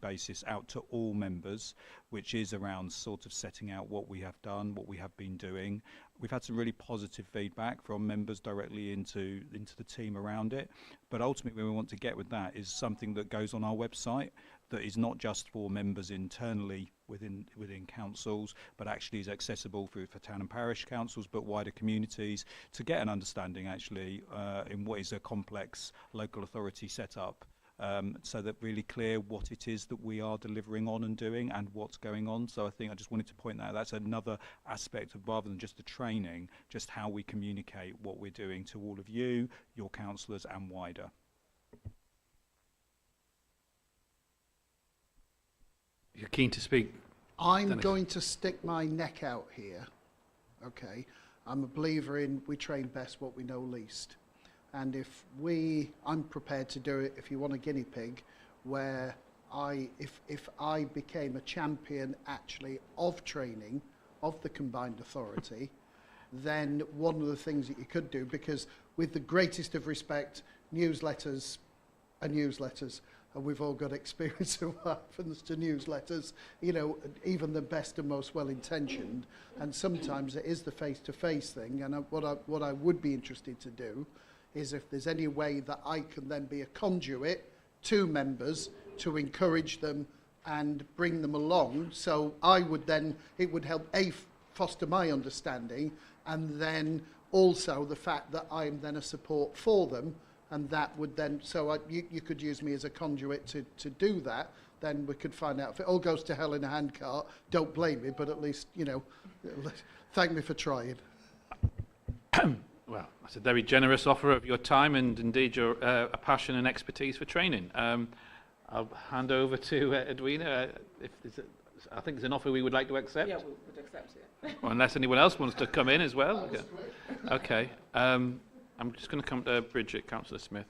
basis out to all members, which is around sort of setting out what we have done, what we have been doing. We've had some really positive feedback from members directly into the team around it, but ultimately where we want to get with that is something that goes on our website that is not just for members internally within councils, but actually is accessible for town and parish councils, but wider communities, to get an understanding actually in what is a complex local authority setup, so that really clear what it is that we are delivering on and doing and what's going on. So I think I just wanted to point that out. That's another aspect of, rather than just the training, just how we communicate what we're doing to all of you, your councillors and wider. You're keen to speak? I'm Dennis. going to stick my neck out here. Okay, I'm a believer in we train best what we know least. And I'm prepared to do it if you want a guinea pig, where if I became a champion actually of training of the combined authority, then one of the things that you could do, because with the greatest of respect, newsletters are newsletters, and we've all got experience of what happens to newsletters, you know, even the best and most well-intentioned, and sometimes it is the face-to-face thing. And what I would be interested to do is if there's any way that I can then be a conduit to members to encourage them and bring them along. So I would then, it would help foster my understanding, and then also the fact that I'm then a support for them, and that would then, so you could use me as a conduit to do that. Then we could find out if it all goes to hell in a handcart. Don't blame me, but at least, you know, thank me for trying. Well, that's a very generous offer of your time and indeed your a passion and expertise for training. I'll hand over to Edwina. I think it's an offer we would like to accept. Yeah, we would accept it. Or unless anyone else wants to come in as well. Okay. I'm just going to come to Bridget, Councillor Smith.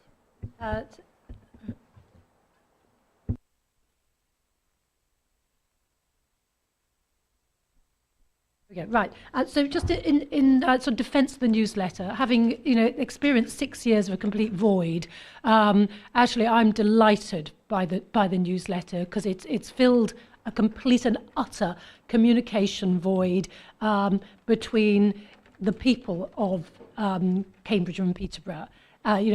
Okay, right. So just in sort of defence of the newsletter, having experienced 6 years of a complete void, actually I'm delighted by the newsletter, because it's filled a complete and utter communication void between the people of Cambridge and Peterborough.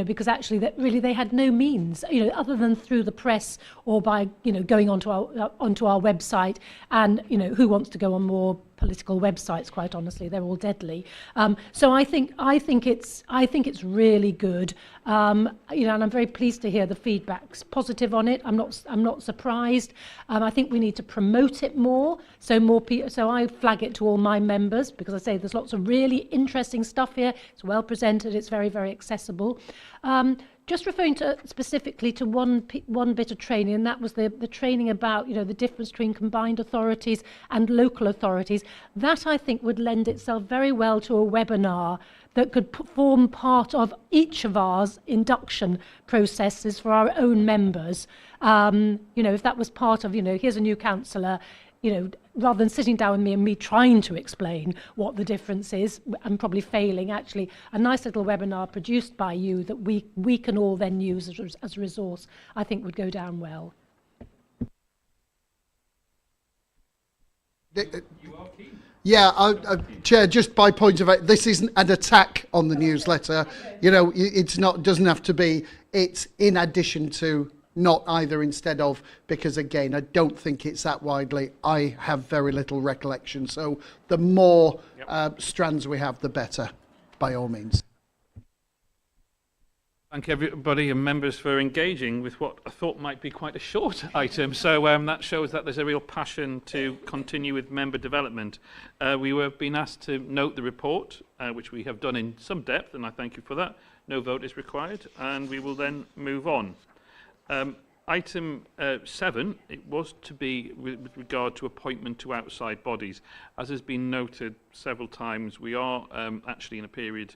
Because actually that really they had no means, other than through the press or by, going onto our website, and, who wants to go on more political websites, quite honestly, they're all deadly. So I think it's really good. And I'm very pleased to hear the feedback's positive on it. I'm not surprised. I think we need to promote it more, so more people. So I flag it to all my members, because I say there's lots of really interesting stuff here. It's well presented. It's very, very accessible. Just referring to specifically to one bit of training, and that was the training about the difference between combined authorities and local authorities. That I think would lend itself very well to a webinar that could form part of each of our induction processes for our own members. If that was part of here's a new councillor, rather than sitting down with me and me trying to explain what the difference is and probably failing, actually a nice little webinar produced by you that we can all then use as a resource, I think would go down well. Yeah, Chair, just by point of it, this isn't an attack on the newsletter. It's not, doesn't have to be, it's in addition to, not either instead of, because again, I don't think it's that widely. I have very little recollection. So the more strands we have, the better, by all means. Thank everybody and members for engaging with what I thought might be quite a short item. So that shows that there's a real passion to continue with member development. We were being asked to note the report, which we have done in some depth, and I thank you for that. No vote is required, and we will then move on. Item 7, it was to be with regard to appointment to outside bodies. As has been noted several times, we are actually in a period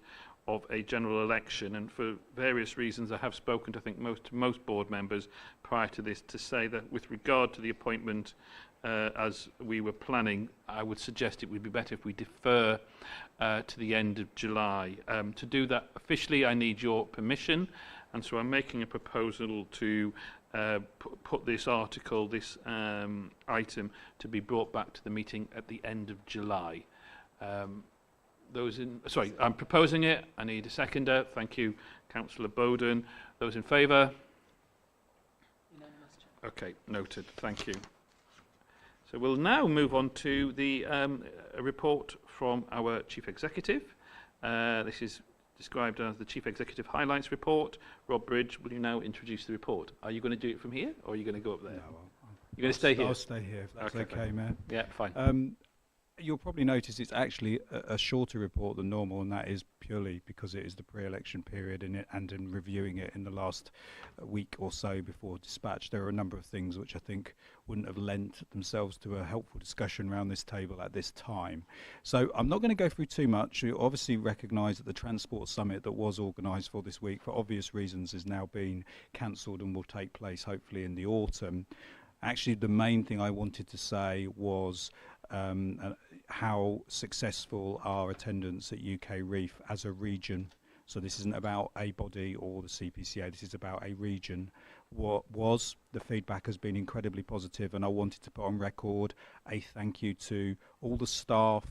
of a general election, and for various reasons I have spoken to, I think, most board members prior to this, to say that with regard to the appointment as we were planning, I would suggest it would be better if we defer to the end of July. To do that officially, I need your permission, and so I'm making a proposal to put this article, this item, to be brought back to the meeting at the end of July. I'm proposing it. I need a seconder. Thank you, Councillor Bowden. Those in favour? Unanimous. Okay, noted. Thank you. So we'll now move on to the a report from our Chief Executive. This is described as the Chief Executive Highlights Report. Rob Bridge, will you now introduce the report? Are you going to do it from here, or are you going to go up there? No, You're going to stay here? I'll stay here, if that's okay, Mayor. Yeah, fine. You'll probably notice it's actually a shorter report than normal, and that is purely because it is the pre-election period and in reviewing it in the last week or so before dispatch. There are a number of things which I think wouldn't have lent themselves to a helpful discussion around this table at this time. So I'm not going to go through too much. You obviously recognise that the Transport Summit that was organised for this week, for obvious reasons, has now been cancelled and will take place hopefully in the autumn. Actually, the main thing I wanted to say was how successful our attendance at UK Reef as a region. So this isn't about a body or the CPCA, this is about a region. The feedback has been incredibly positive, and I wanted to put on record a thank you to all the staff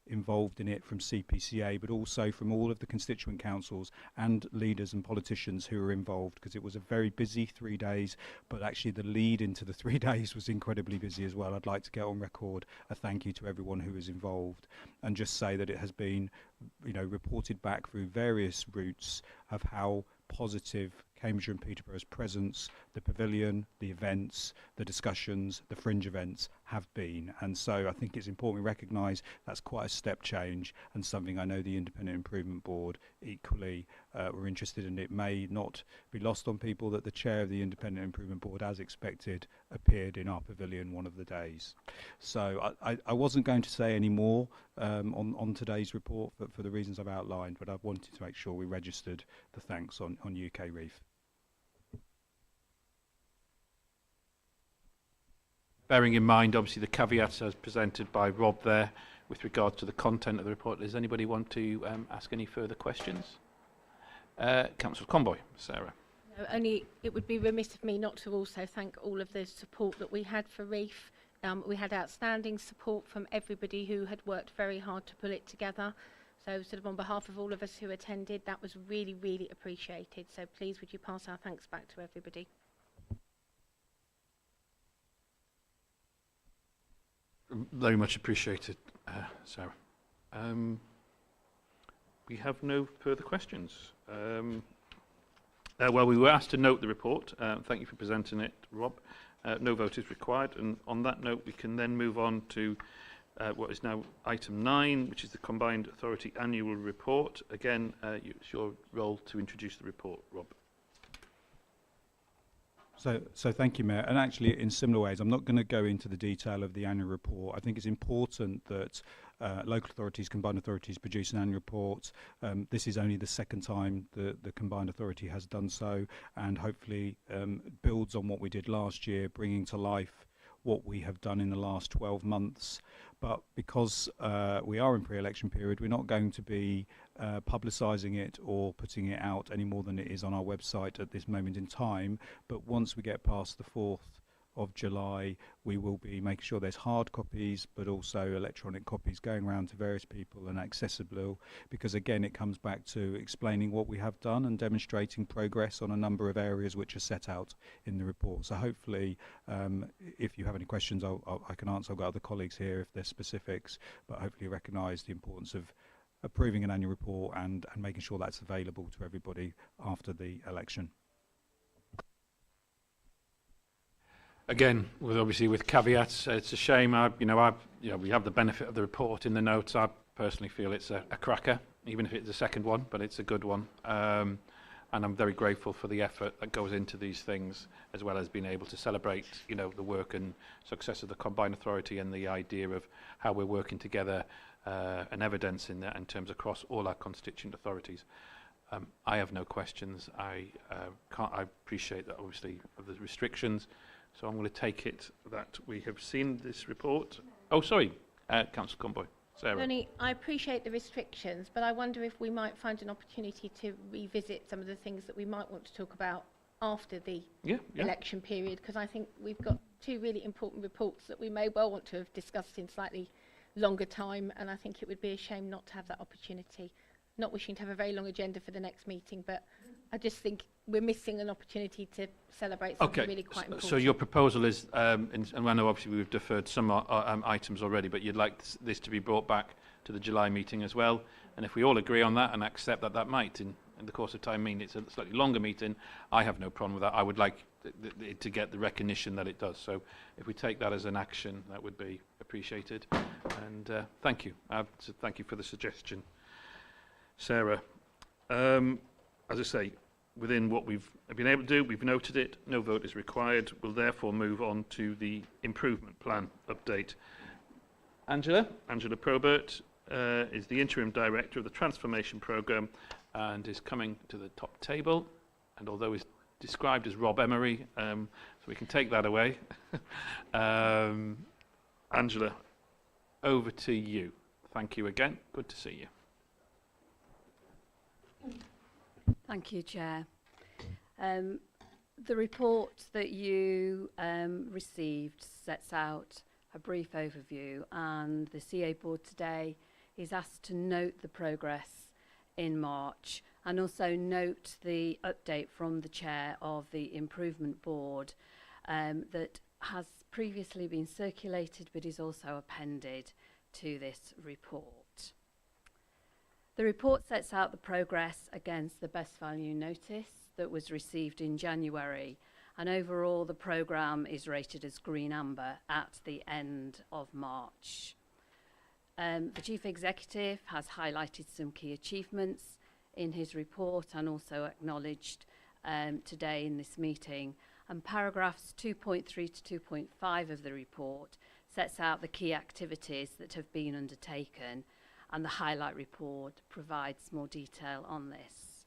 involved in it from CPCA, but also from all of the constituent councils and leaders and politicians who were involved, because it was a very busy 3 days, but actually the lead into the 3 days was incredibly busy as well. I'd like to get on record a thank you to everyone who was involved, and just say that it has been, reported back through various routes of how positive Cambridgeshire and Peterborough's presence, the pavilion, the events, the discussions, the fringe events have been. And so I think it's important we recognise that's quite a step change, and something I know the Independent Improvement Board equally were interested in. It may not be lost on people that the chair of the Independent Improvement Board, as expected, appeared in our pavilion one of the days. So I wasn't going to say any more on today's report for the reasons I've outlined, but I wanted to make sure we registered the thanks on UK Reef. Bearing in mind, obviously, the caveats as presented by Rob there with regard to the content of the report, does anybody want to ask any further questions? Councillor Conboy, Sarah. No, only it would be remiss of me not to also thank all of the support that we had for Reef. We had outstanding support from everybody who had worked very hard to pull it together. So sort of on behalf of all of us who attended, that was really, really appreciated. So please would you pass our thanks back to everybody. Very much appreciated, Sarah. We have no further questions. Well, we were asked to note the report. Thank you for presenting it, Rob. No vote is required. And on that note, we can then move on to what is now item 9, which is the Combined Authority Annual Report. Again, it's your role to introduce the report, Rob. So thank you, Mayor. And actually, in similar ways, I'm not going to go into the detail of the annual report. I think it's important that local authorities, combined authorities, produce an annual report. This is only the second time the combined authority has done so, and hopefully builds on what we did last year, bringing to life what we have done in the last 12 months. But because we are in pre-election period, we're not going to be publicising it or putting it out any more than it is on our website at this moment in time. But once we get past the 4th of July, we will be making sure there's hard copies but also electronic copies going around to various people and accessible, because again it comes back to explaining what we have done and demonstrating progress on a number of areas which are set out in the report. So hopefully if you have any questions I can answer. I've got other colleagues here if there's specifics, but hopefully you recognise the importance of approving an annual report and making sure that's available to everybody after the election. Again, with caveats, it's a shame. We have the benefit of the report in the notes. I personally feel it's a cracker, even if it's the second one, but it's a good one. And I'm very grateful for the effort that goes into these things, as well as being able to celebrate, the work and success of the Combined Authority and the idea of how we're working together and evidence in that in terms across all our constituent authorities. I have no questions. I appreciate that, obviously, of the restrictions. So I'm going to take it that we have seen this report. Oh, sorry, Councillor Comboy. Sarah. Tony, I appreciate the restrictions, but I wonder if we might find an opportunity to revisit some of the things that we might want to talk about after the election period, because I think we've got two really important reports that we may well want to have discussed in slightly longer time, and I think it would be a shame not to have that opportunity. Not wishing to have a very long agenda for the next meeting, but I just think we're missing an opportunity to celebrate something really quite important. So your proposal is, and I know obviously we've deferred some items already, but you'd like this to be brought back to the July meeting as well. And if we all agree on that and accept that that might, in the course of time, mean it's a slightly longer meeting, I have no problem with that. I would like it to get the recognition that it does. So if we take that as an action, that would be appreciated. And thank you. So thank you for the suggestion, Sarah. As I say, within what we've been able to do, we've noted it. No vote is required. We'll therefore move on to the improvement plan update. Angela Probert is the interim director of the transformation programme and is coming to the top table. And although he's described as Rob Emery, so we can take that away. Angela, over to you. Thank you again. Good to see you. Thank you, Chair. The report that you received sets out a brief overview, and the CA board today is asked to note the progress in March and also note the update from the chair of the improvement board that has previously been circulated but is also appended to this report. The report sets out the progress against the best value notice that was received in January, and overall the programme is rated as green amber at the end of March. The Chief Executive has highlighted some key achievements in his report and also acknowledged today in this meeting, and paragraphs 2.3 to 2.5 of the report sets out the key activities that have been undertaken, and the highlight report provides more detail on this.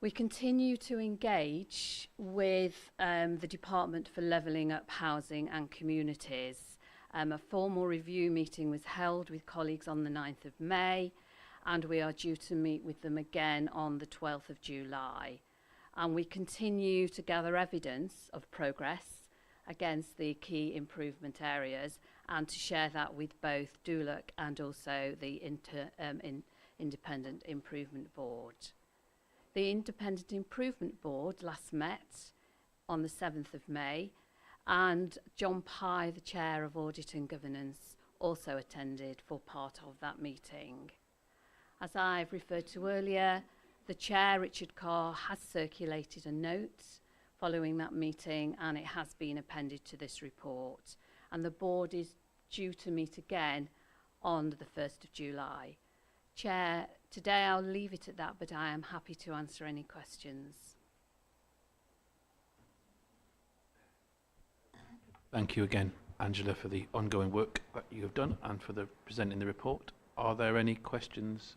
We continue to engage with the Department for Levelling Up Housing and Communities. A formal review meeting was held with colleagues on the 9th of May, and we are due to meet with them again on the 12th of July. And we continue to gather evidence of progress against the key improvement areas, and to share that with both DULUC and also the Independent Improvement Board. The Independent Improvement Board last met on the 7th of May, and John Pye, the Chair of Audit and Governance, also attended for part of that meeting. As I've referred to earlier, the Chair, Richard Carr, has circulated a note following that meeting, and it has been appended to this report. And the board is due to meet again on the 1st of July. Chair, today I'll leave it at that, but I am happy to answer any questions. Thank you again, Angela, for the ongoing work that you have done and for presenting the report. Are there any questions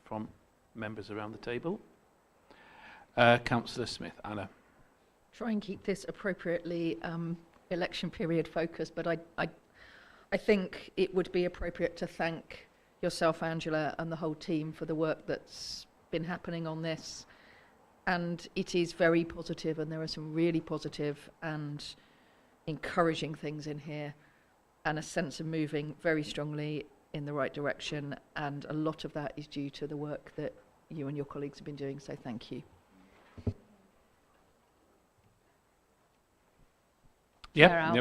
from members around the table? Councillor Smith, Anna. Try and keep this appropriately election period focused, but I think it would be appropriate to thank yourself, Angela, and the whole team for the work that's been happening on this. And it is very positive, and there are some really positive and encouraging things in here, and a sense of moving very strongly in the right direction. And a lot of that is due to the work that you and your colleagues have been doing, so thank you. Yeah,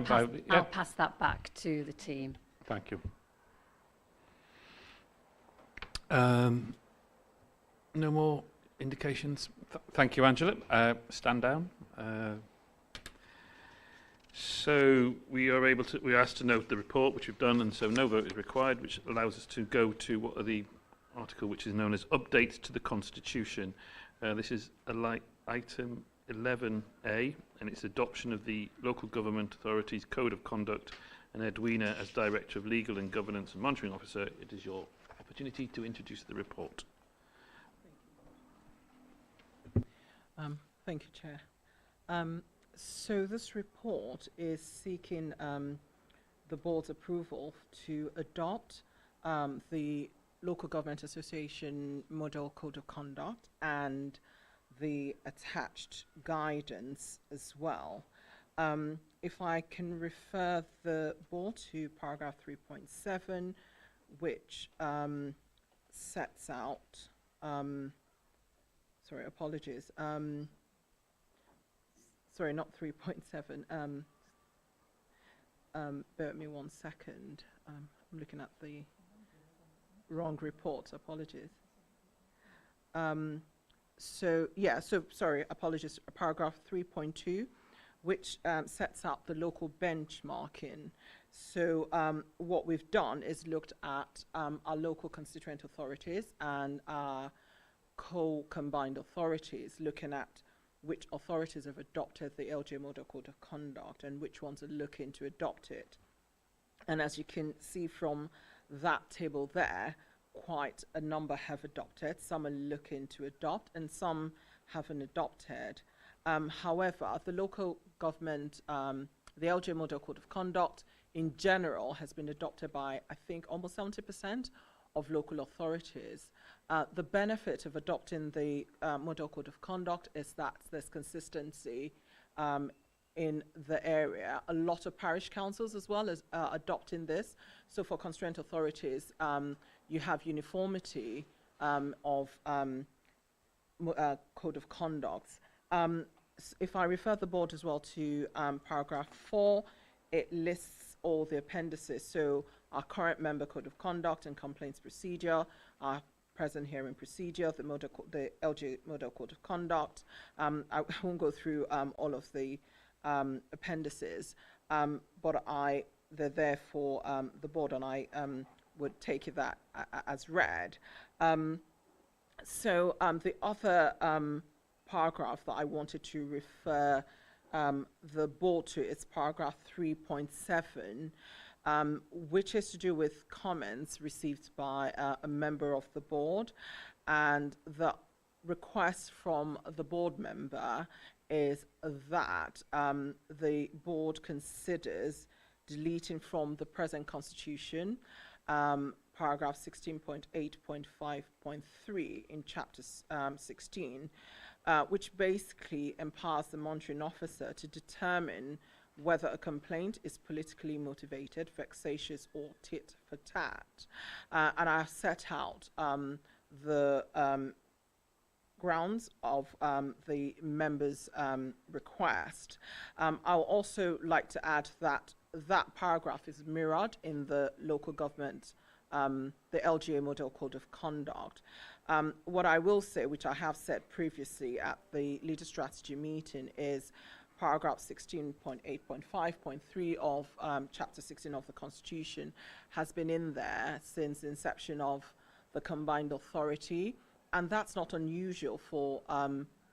I'll pass that back to the team. Thank you. No more indications. Thank you, Angela. Stand down. So we are asked to note the report, which we've done, and so no vote is required, which allows us to go to what are the article which is known as updates to the Constitution. This is item 11A, and it's adoption of the Local Government Authorities Code of Conduct, and Edwina, as Director of Legal and Governance and Monitoring Officer, it is your opportunity to introduce the report. Thank you, Chair. So this report is seeking the board's approval to adopt the Local Government Association Model Code of Conduct and the attached guidance as well. If I can refer the board to paragraph 3.7, which sets out, sorry, apologies, sorry, not 3.7, bear with me 1 second, I'm looking at the wrong report, apologies. So sorry, apologies, paragraph 3.2, which sets out the local benchmarking. So what we've done is looked at our local constituent authorities and our co-combined authorities, looking at which authorities have adopted the LGA Model Code of Conduct and which ones are looking to adopt it. And as you can see from that table there, quite a number have adopted, some are looking to adopt, and some haven't adopted. However, the local government, the LGA Model Code of Conduct in general has been adopted by, I think, almost 70% of local authorities. The benefit of adopting the Model Code of Conduct is that there's consistency in the area. A lot of parish councils as well as adopting this. So for constraint authorities, you have uniformity of code of conduct. If I refer the board as well to paragraph 4, it lists all the appendices. So our current member code of conduct and complaints procedure, our present hearing procedure, the LG Model Code of Conduct. I won't go through all of the appendices, but they're there for the board, and I would take that as read. So the other paragraph that I wanted to refer the board to is paragraph 3.7, which is to do with comments received by a member of the board, and the request from the board member is that the board considers deleting from the present constitution paragraph 16.8.5.3 in chapter 16, which basically empowers the monitoring officer to determine whether a complaint is politically motivated, vexatious, or tit for tat. And I set out the grounds of the member's request. I'll also like to add that that paragraph is mirrored in the local government, the LGA Model Code of Conduct. What I will say, which I have said previously at the leader strategy meeting, is paragraph 16.8.5.3 of chapter 16 of the Constitution has been in there since the inception of the combined authority, and that's not unusual for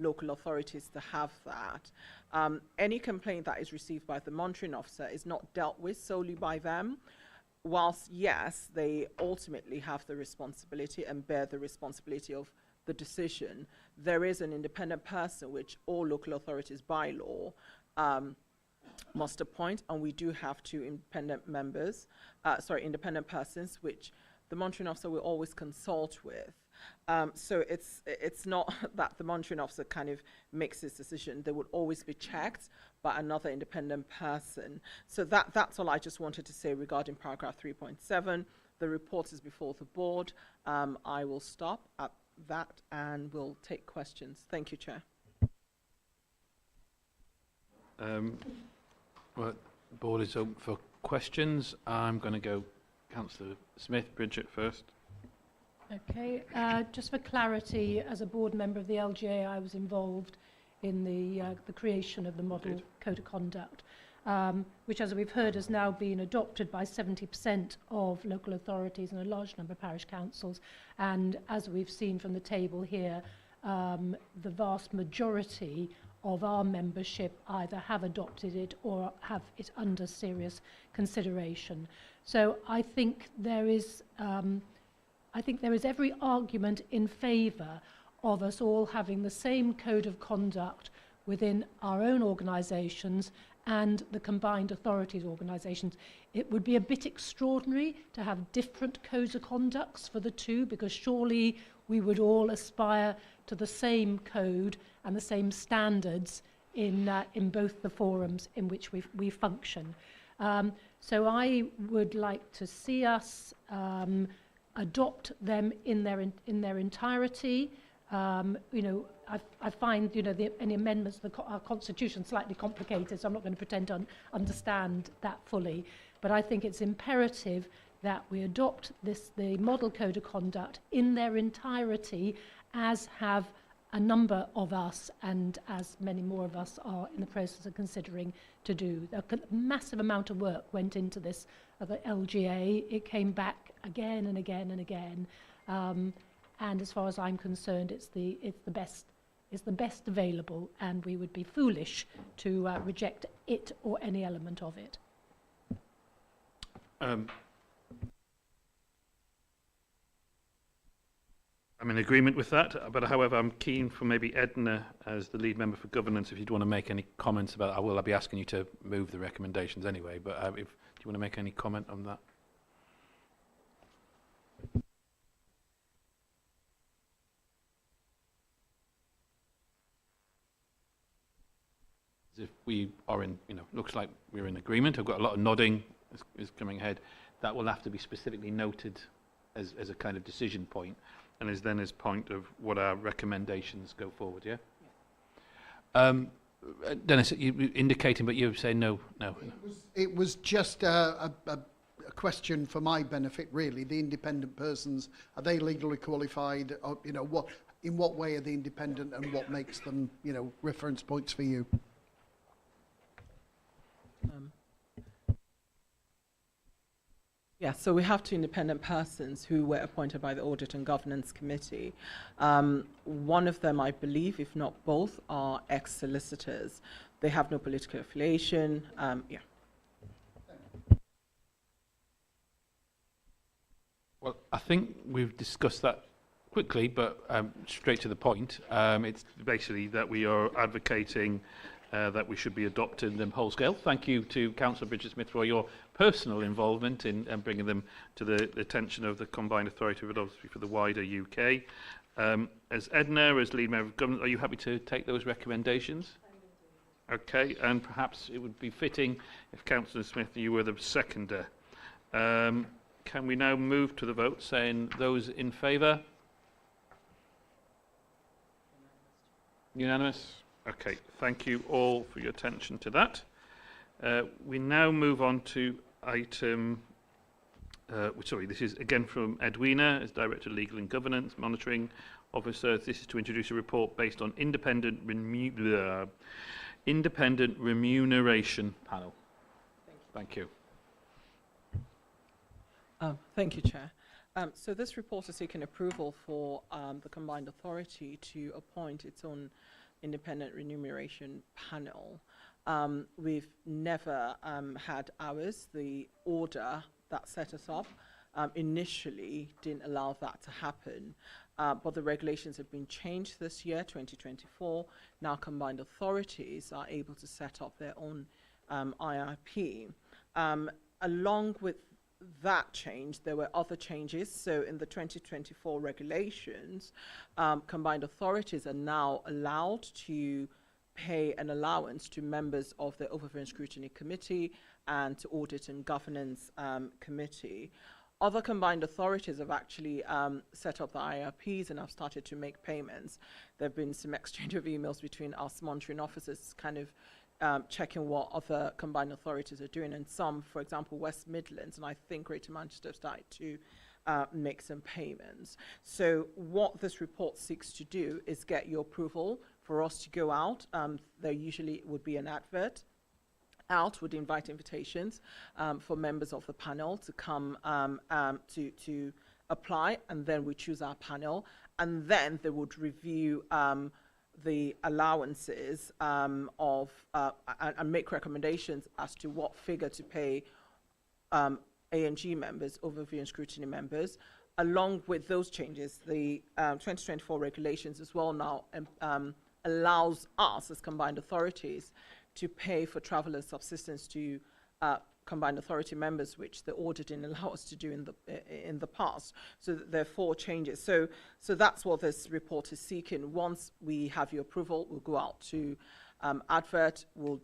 local authorities to have that. Any complaint that is received by the monitoring officer is not dealt with solely by them. Whilst, yes, they ultimately have the responsibility and bear the responsibility of the decision, there is an independent person which all local authorities by law must appoint, and we do have two independent independent persons which the monitoring officer will always consult with. So it's not that the monitoring officer kind of makes his decision. They would always be checked by another independent person. So that's all I just wanted to say regarding paragraph 3.7. The report is before the board. I will stop at that and we'll take questions. Thank you, Chair. Well, the board is open for questions. I'm going to go Councillor Smith, Bridget first. Okay, just for clarity, as a board member of the LGA, I was involved in the creation of the Model Code of Conduct, which, as we've heard, has now been adopted by 70% of local authorities and a large number of parish councils. And as we've seen from the table here, the vast majority of our membership either have adopted it or have it under serious consideration. So I think there is every argument in favour of us all having the same code of conduct within our own organisations and the combined authorities organisations. It would be a bit extraordinary to have different codes of conducts for the two, because surely we would all aspire to the same code and the same standards in both the forums in which we function. So I would like to see us adopt them in their entirety. You know, I find, you know, any amendments to our constitution slightly complicated, so I'm not going to pretend to understand that fully. But I think it's imperative that we adopt the model code of conduct in their entirety, as have a number of us, and as many more of us are in the process of considering to do. A massive amount of work went into this at the LGA. It came back again and again and again. And as far as I'm concerned, it's the best available, and we would be foolish to reject it or any element of it. I'm in agreement with that, but however, I'm keen for maybe Edna, as the lead member for governance, if you'd want to make any comments about. I'll be asking you to move the recommendations anyway, but do you want to make any comment on that? If we are in, you know, looks like we're in agreement. I've got a lot of nodding is coming ahead. That will have to be specifically noted as a kind of decision point, and is then as point of what our recommendations go forward. Yeah. Dennis, you indicating, but you say no. It was just a question for my benefit, really. The independent persons, are they legally qualified? Or, you know, in what way are they independent, and what makes them, you know, reference points for you? Yeah, so we have two independent persons who were appointed by the Audit and Governance Committee. One of them, I believe, if not both, are ex-solicitors. They have no political affiliation. Yeah. Well, I think we've discussed that quickly, but straight to the point. It's basically that we are advocating that we should be adopted in whole scale. Thank you to Councillor Bridget-Smith for your personal involvement in bringing them to the attention of the Combined Authority of Adultery for the wider UK. As Edna, as lead member of government, are you happy to take those recommendations? Okay, and perhaps it would be fitting if Councillor Smith, you were the seconder. Can we now move to the vote, saying those in favour? Unanimous? Okay, thank you all for your attention to that. We now move on to item, this is again from Edwina, as Director of Legal and Governance Monitoring Officer. This is to introduce a report based on independent remuneration panel. Thank you. Thank you, Chair. So this report is seeking approval for the Combined Authority to appoint its own independent remuneration panel. We've never had ours. The order that set us up initially didn't allow that to happen, but the regulations have been changed this year, 2024. Now combined authorities are able to set up their own IRP. Along with that change, there were other changes. So in the 2024 regulations, combined authorities are now allowed to pay an allowance to members of the Overview and Scrutiny Committee and to Audit and Governance Committee. Other combined authorities have actually set up the IRPs and have started to make payments. There have been some exchange of emails between us monitoring officers kind of checking what other combined authorities are doing, and some, for example, West Midlands, and I think Greater Manchester have started to make some payments. So what this report seeks to do is get your approval for us to go out. There usually would be an advert out, would invite invitations for members of the panel to come to apply, and then we choose our panel, and then they would review the allowances and make recommendations as to what figure to pay A&G members, Overview and Scrutiny members, along with those changes, the 2024 regulations as well now allows us as combined authorities to pay for travelers' subsistence to combined authority members, which the audit didn't allow us to do in the past. So there are 4 changes. So that's what this report is seeking. Once we have your approval, we'll go out to advert, we'll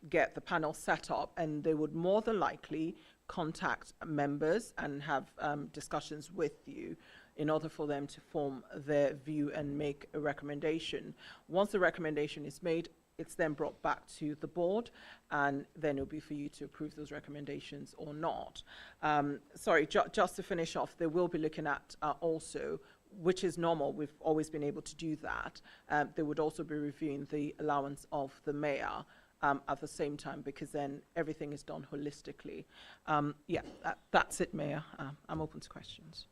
get the panel set up, and they would more than likely contact members and have discussions with you in order for them to form their view and make a recommendation. Once the recommendation is made, it's then brought back to the board, and then it'll be for you to approve those recommendations or not. Sorry, just to finish off, they will be looking at also, which is normal, we've always been able to do that. They would also be reviewing the allowance of the mayor at the same time, because then everything is done holistically. Yeah, that's it, Mayor. I'm open to questions.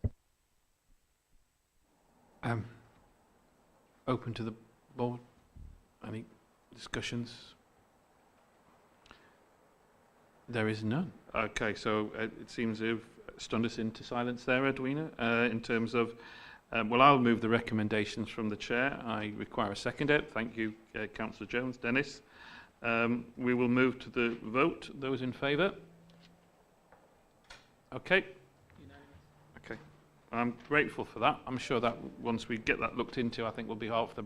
Open to the board. Any discussions? There is none. Okay, so it seems you've stunned us into silence there, Edwina, in terms of, well, I'll move the recommendations from the chair. I require a seconder. Thank you, Councillor Jones. Dennis. We will move to the vote. Those in favour? Okay. Okay. I'm grateful for that. I'm sure that once we get that looked into, I think will be help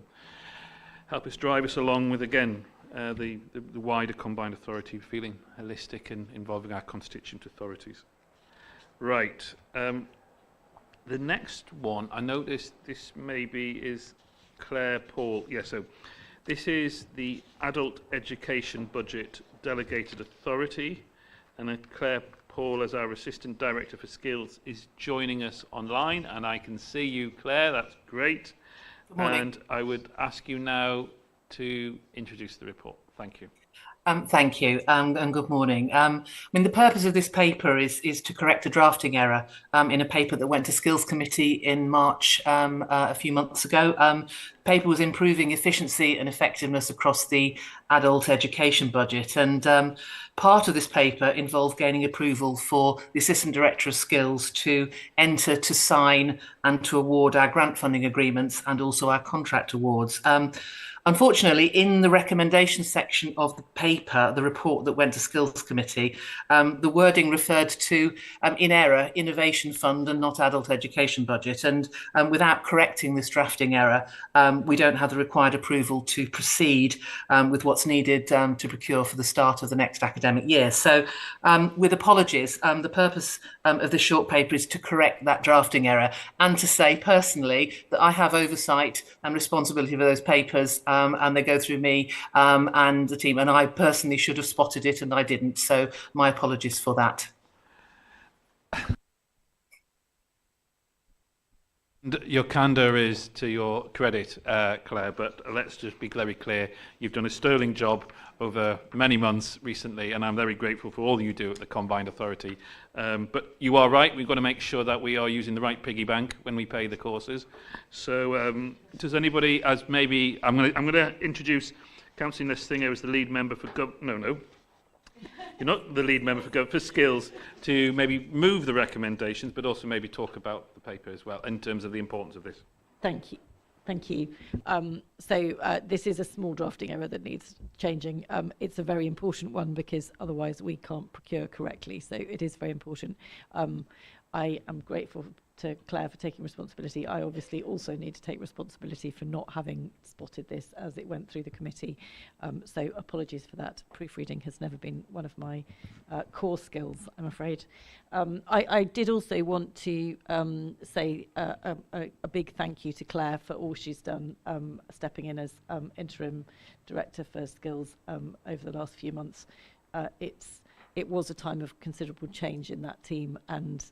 us drive us along with, again, the wider combined authority feeling holistic and involving our constituent authorities. Right. The next one, I noticed this maybe is Claire Paul. Yeah, so this is the Adult Education Budget Delegated Authority, and Claire Paul, as our Assistant Director for Skills, is joining us online, and I can see you, Claire. That's great. Good morning. And I would ask you now to introduce the report. Thank you. Thank you, and good morning. I mean, the purpose of this paper is to correct a drafting error in a paper that went to Skills Committee in March a few months ago. The paper was improving efficiency and effectiveness across the adult education budget, and part of this paper involved gaining approval for the Assistant Director of Skills to enter, to sign and to award our grant funding agreements and also our contract awards. Unfortunately, in the recommendation section of the paper, the report that went to Skills Committee, the wording referred to, in error, Innovation Fund and not Adult Education Budget. And without correcting this drafting error, we don't have the required approval to proceed with what's needed to procure for the start of the next academic year. So with apologies, the purpose of this short paper is to correct that drafting error and to say personally that I have oversight and responsibility for those papers, and they go through me and the team, and I personally should have spotted it and I didn't, so my apologies for that. Your candour is to your credit, Claire, but let's just be very clear. You've done a sterling job over many months recently, and I'm very grateful for all you do at the Combined Authority. But you are right, we've got to make sure that we are using the right piggy bank when we pay the courses. So does anybody, as maybe, I'm going to introduce Councillor Nestinger as the lead member for you're not the lead member for Skills, to maybe move the recommendations, but also maybe talk about the paper as well in terms of the importance of this. Thank you. Thank you. This is a small drafting error that needs changing. It's a very important one because otherwise we can't procure correctly. So it is very important. I am grateful to Claire for taking responsibility. I obviously also need to take responsibility for not having spotted this as it went through the committee. So apologies for that. Proofreading has never been one of my core skills, I'm afraid. I did also want to say a big thank you to Claire for all she's done, stepping in as interim director for skills over the last few months. It was a time of considerable change in that team, and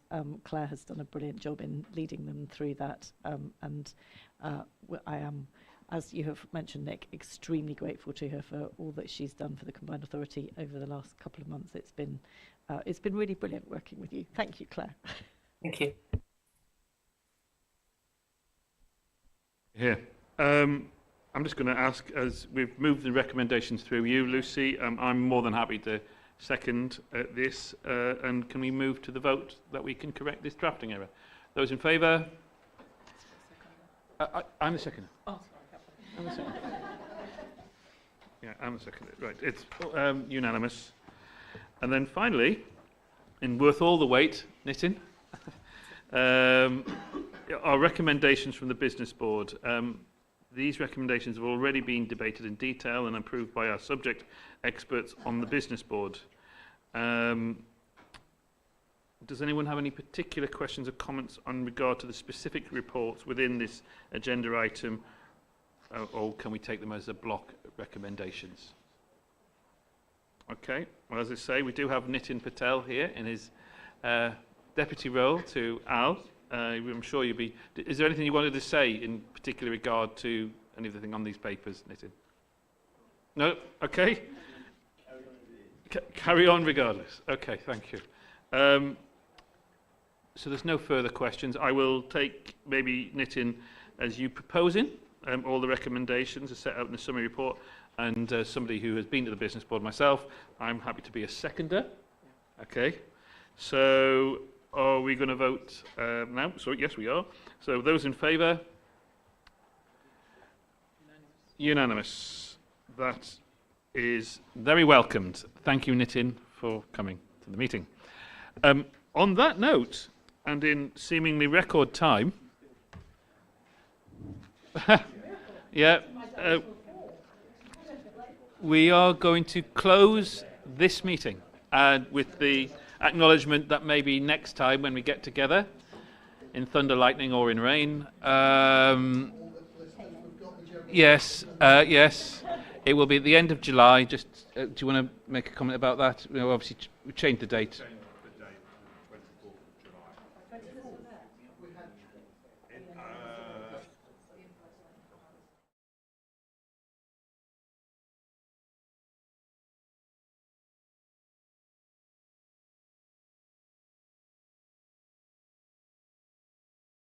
Claire has done a brilliant job in leading them through that. I am, as you have mentioned, Nick, extremely grateful to her for all that she's done for the Combined Authority over the last couple of months. It's been really brilliant working with you. Thank you, Claire. Thank you. Here. I'm just going to ask, as we've moved the recommendations through you, Lucy, I'm more than happy to second this, and can we move to the vote that we can correct this drafting error? Those in favour? I'm the second. Oh, I'm the second. Yeah, I'm the second. Right, it's unanimous. And then finally, in worth all the wait, Nitin, our recommendations from the Business Board. These recommendations have already been debated in detail and approved by our subject experts on the Business Board. Does anyone have any particular questions or comments on regard to the specific reports within this agenda item, or can we take them as a block recommendations? Okay, well, as I say, we do have Nitin Patel here in his deputy role to Al. I'm sure you'll be... Is there anything you wanted to say in particular regard to anything on these papers, Nitin? No? Okay. Carry on regardless. Okay, thank you. So there's no further questions. I will take maybe, Nitin, as you proposing all the recommendations are set out in the summary report, and somebody who has been to the Business Board myself, I'm happy to be a seconder. Okay. So are we going to vote now? Sorry, yes, we are. So those in favour? Unanimous. That is very welcomed. Thank you, Nitin, for coming to the meeting. On that note, and in seemingly record time, yeah, we are going to close this meeting with the acknowledgement that maybe next time when we get together, in thunder, lightning or in rain, yes, it will be at the end of July. Just, do you want to make a comment about that? You know, obviously, we changed the date.